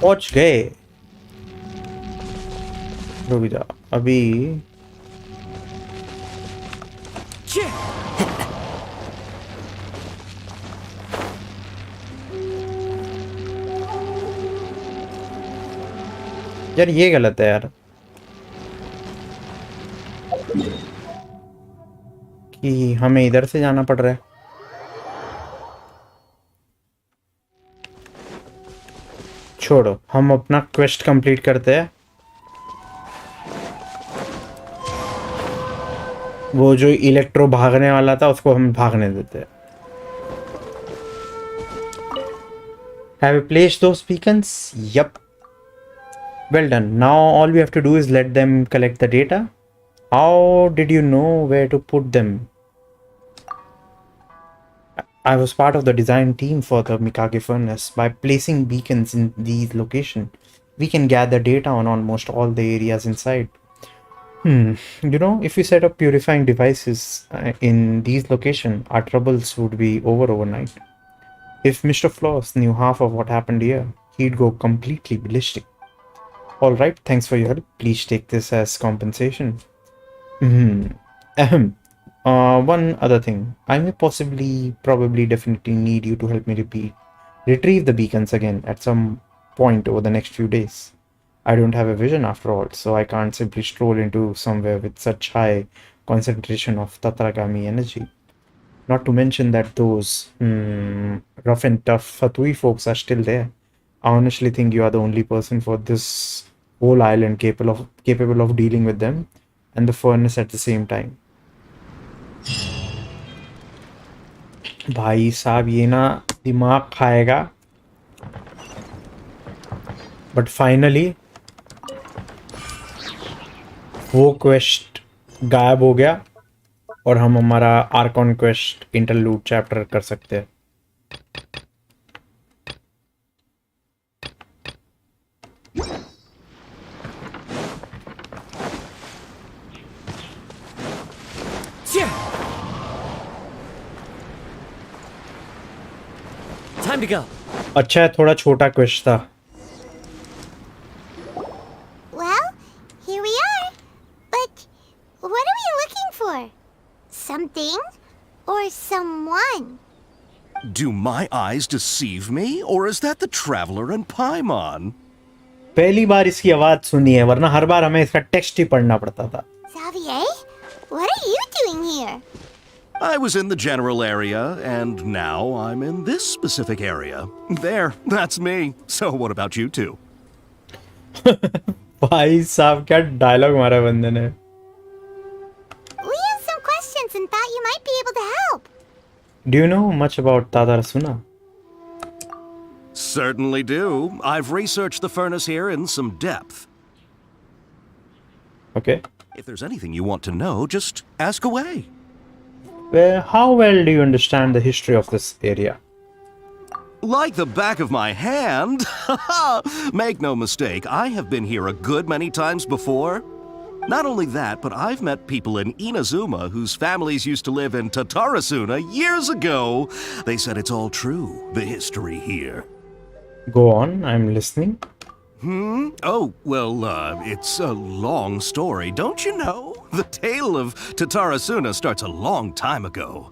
[SPEAKER 1] पहुंच गए। रुक जा अभी। यार ये गलत है यार कि हमें इधर से जाना पड़ रहा है। छोड़ो हम अपना क्वेस्ट कंप्लीट करते हैं। वो जो इलेक्ट्रो भागने वाला था उसको हम भागने देते हैं। Have you placed those beacons? Yup. Well done. Now all we have to do is let them collect the data. How did you know where to put them? I was part of the design team for the Mikage furnace. By placing beacons in these locations, we can gather data on almost all the areas inside. You know, if we set up purifying devices in these locations, our troubles would be over overnight. If Mr. Floss knew half of what happened here, he'd go completely ballistic. Alright, thanks for your help. Please take this as compensation. Ahem. One other thing. I may probably, definitely need you to help me retrieve the beacons again at some point over the next few days. I don't have a vision after all, so I can't simply stroll into somewhere with such high concentration of Tataragami energy. Not to mention that those rough and tough Fatui folks are still there. I honestly think you are the only person for this whole island capable of dealing with them and the furnace at the same time. भाई साहब ये ना दिमाग खाएगा but finally वो quest गायब हो गया और हम हमारा आर्कॉन क्वेस्ट इंटरलूड चैप्टर कर सकते हैं।
[SPEAKER 13] Time to go.
[SPEAKER 1] अच्छा है थोड़ा छोटा क्वेस्ट था।
[SPEAKER 4] Well, here we are. But what are we looking for? Something or someone?
[SPEAKER 14] Do my eyes deceive me, or is that the Traveler and Paimon?
[SPEAKER 1] पहली बार इसकी आवाज सुनी है वरना हर बार हमें इसका टेक्स्ट ही पढ़ना पड़ता था।
[SPEAKER 4] Xavier, what are you doing here?
[SPEAKER 14] I was in the general area, and now I'm in this specific area. There, that's me. So what about you two?
[SPEAKER 1] भाई साहब क्या डायलॉग मारा बंदे ने।
[SPEAKER 4] We have some questions and thought you might be able to help.
[SPEAKER 1] Do you know much about Tadarasuna?
[SPEAKER 14] Certainly do. I've researched the furnace here in some depth.
[SPEAKER 1] Okay.
[SPEAKER 14] If there's anything you want to know, just ask away.
[SPEAKER 1] Well, how well do you understand the history of this area?
[SPEAKER 14] Like the back of my hand. Make no mistake, I have been here a good many times before. Not only that, but I've met people in Inazuma whose families used to live in Tatarasuna years ago. They said it's all true, the history here.
[SPEAKER 1] Go on, I'm listening.
[SPEAKER 14] Oh, well, it's a long story, don't you know? The tale of Tatarasuna starts a long time ago.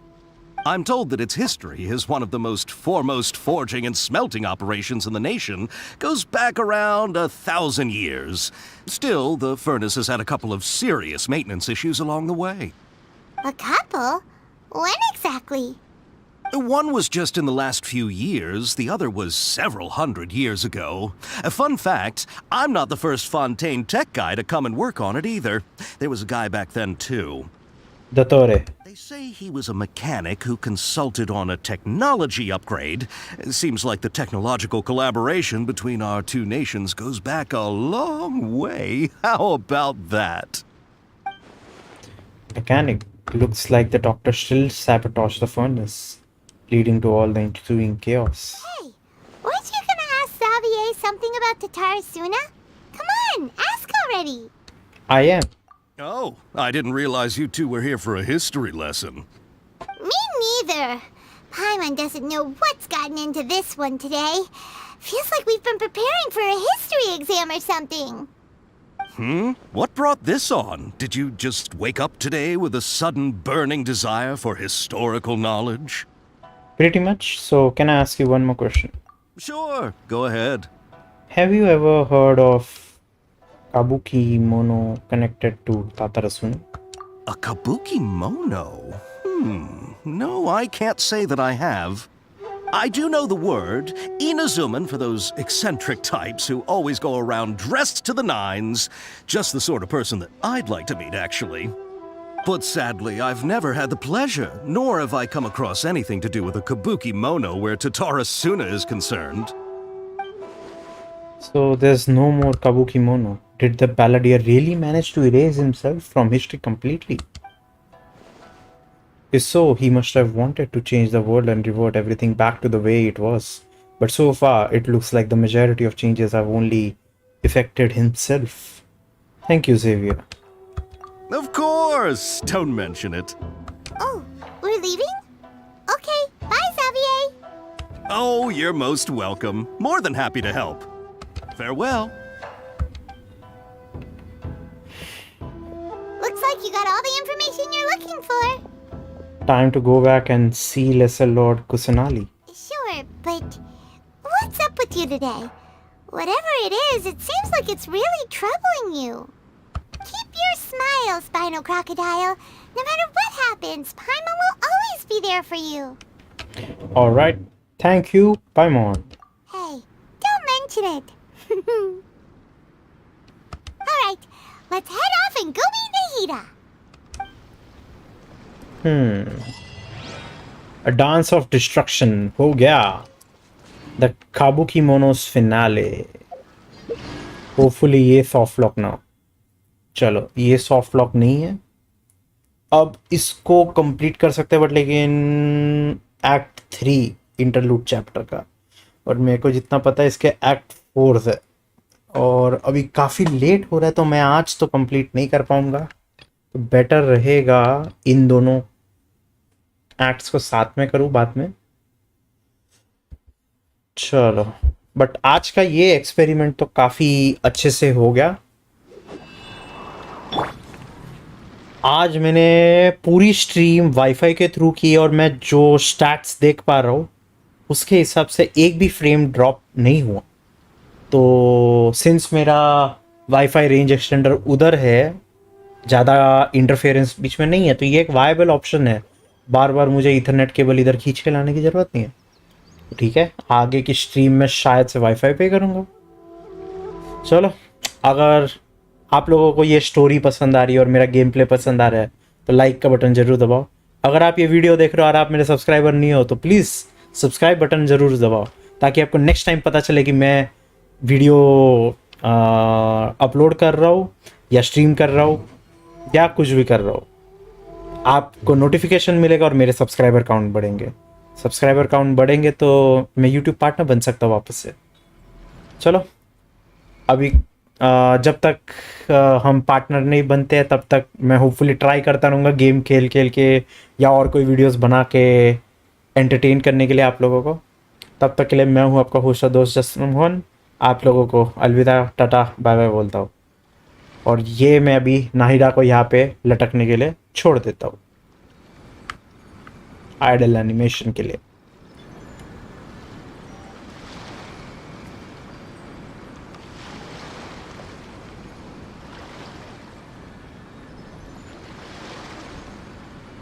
[SPEAKER 14] I'm told that its history is one of the most foremost forging and smelting operations in the nation, goes back around 1,000 years. Still, the furnace has had a couple of serious maintenance issues along the way.
[SPEAKER 4] A couple? When exactly?
[SPEAKER 14] One was just in the last few years, the other was several hundred years ago. A fun fact, I'm not the first Fontaine tech guy to come and work on it either. There was a guy back then too.
[SPEAKER 1] Dottore.
[SPEAKER 14] They say he was a mechanic who consulted on a technology upgrade. It seems like the technological collaboration between our two nations goes back a long way. How about that?
[SPEAKER 1] Mechanic. Looks like the doctor still sabotaged the furnace, leading to all the ensuing chaos.
[SPEAKER 4] Hey, weren't you gonna ask Xavier something about Tatarasuna? Come on, ask already.
[SPEAKER 1] I am.
[SPEAKER 14] Oh, I didn't realize you two were here for a history lesson.
[SPEAKER 4] Me neither. Paimon doesn't know what's gotten into this one today. Feels like we've been preparing for a history exam or something.
[SPEAKER 14] What brought this on? Did you just wake up today with a sudden burning desire for historical knowledge?
[SPEAKER 1] Pretty much. So, can I ask you one more question?
[SPEAKER 14] Sure, go ahead.
[SPEAKER 1] Have you ever heard of Kabuki Mono connected to Tatarasuna?
[SPEAKER 14] A kabuki mono? No, I can't say that I have. I do know the word, Inazuman for those eccentric types who always go around dressed to the nines. Just the sort of person that I'd like to meet, actually. But sadly, I've never had the pleasure, nor have I come across anything to do with a kabuki mono where Tatarasuna is concerned.
[SPEAKER 1] So there's no more Kabuki Mono. Did the balladeer really manage to erase himself from history completely? If so, he must have wanted to change the world and revert everything back to the way it was. But so far, it looks like the majority of changes have only affected himself. Thank you, Xavier.
[SPEAKER 14] Of course! Don't mention it.
[SPEAKER 4] Oh, we're leaving? Okay, bye, Xavier.
[SPEAKER 14] Oh, you're most welcome. More than happy to help. Farewell.
[SPEAKER 4] Looks like you got all the information you're looking for.
[SPEAKER 1] Time to go back and see Lesser Lord Kusanali.
[SPEAKER 4] Sure, but what's up with you today? Whatever it is, it seems like it's really troubling you. Keep your smile, Spinal Crocodile. No matter what happens, Paimon will always be there for you.
[SPEAKER 1] Alright, thank you, Paimon.
[SPEAKER 4] Hey, don't mention it. Alright, let's head off and go meet Nahida.
[SPEAKER 1] A dance of destruction. हो गया. The Kabuki Mono's finale. Hopefully ये soft lock ना. चलो ये soft lock नहीं है. अब इसको complete कर सकते हैं, बट लेकिन Act 3 इंटरलूड चैप्टर का, और मेरे को जितना पता है इसके Act 4 है, और अभी काफ़ी लेट हो रहा है तो मैं आज तो कंप्लीट नहीं कर पाऊंगा. तो बेटर रहेगा इन दोनों एक्ट्स को साथ में करूं बाद में. चलो, बट आज का ये एक्सपेरिमेंट तो काफ़ी अच्छे से हो गया. आज मैंने पूरी स्ट्रीम वाईफाई के थ्रू की और मैं जो स्टैट्स देख पा रहा हूँ उसके हिसाब से एक भी फ्रेम ड्रॉप नहीं हुआ. तो सिंस मेरा वाईफाई रेंज एक्सटेंडर उधर है, ज़्यादा इंटरफेरेंस बीच में नहीं है, तो ये एक वायबल ऑप्शन है. बार बार मुझे इथरनेट केबल इधर खींच के लाने की ज़रूरत नहीं है. तो ठीक है, आगे की स्ट्रीम में शायद से वाईफाई पे करूँगा. चलो, अगर आप लोगों को ये स्टोरी पसंद आ रही है और मेरा गेम प्ले पसंद आ रहा है तो लाइक का बटन ज़रूर दबाओ. अगर आप ये वीडियो देख रहे हो और आप मेरे सब्सक्राइबर नहीं हो तो प्लीज़ सब्सक्राइब बटन ज़रूर दबाओ, ताकि आपको नेक्स्ट टाइम पता चले कि मैं वीडियो अपलोड कर रहा हूँ या स्ट्रीम कर रहा हूँ या कुछ भी कर रहा हूँ. आपको नोटिफिकेशन मिलेगा और मेरे सब्सक्राइबर काउंट बढ़ेंगे. सब्सक्राइबर काउंट बढ़ेंगे तो मैं यूट्यूब पार्टनर बन सकता हूँ वापस से. चलो, अभी जब तक हम पार्टनर नहीं बनते हैं तब तक मैं होपफुली ट्राई करता रहूँगा गेम खेल खेल के या और कोई वीडियोस बना के एंटरटेन करने के लिए आप लोगों को. तब तक के लिए मैं हूँ आपका होस्ट दोस्त जसमोहन. आप लोगों को अलविदा, टाटा, बाय बाय बोलता हूँ. और ये मैं अभी नाहिदा को यहाँ पे लटकने के लिए छोड़ देता हूँ आइडल एनिमेशन के लिए.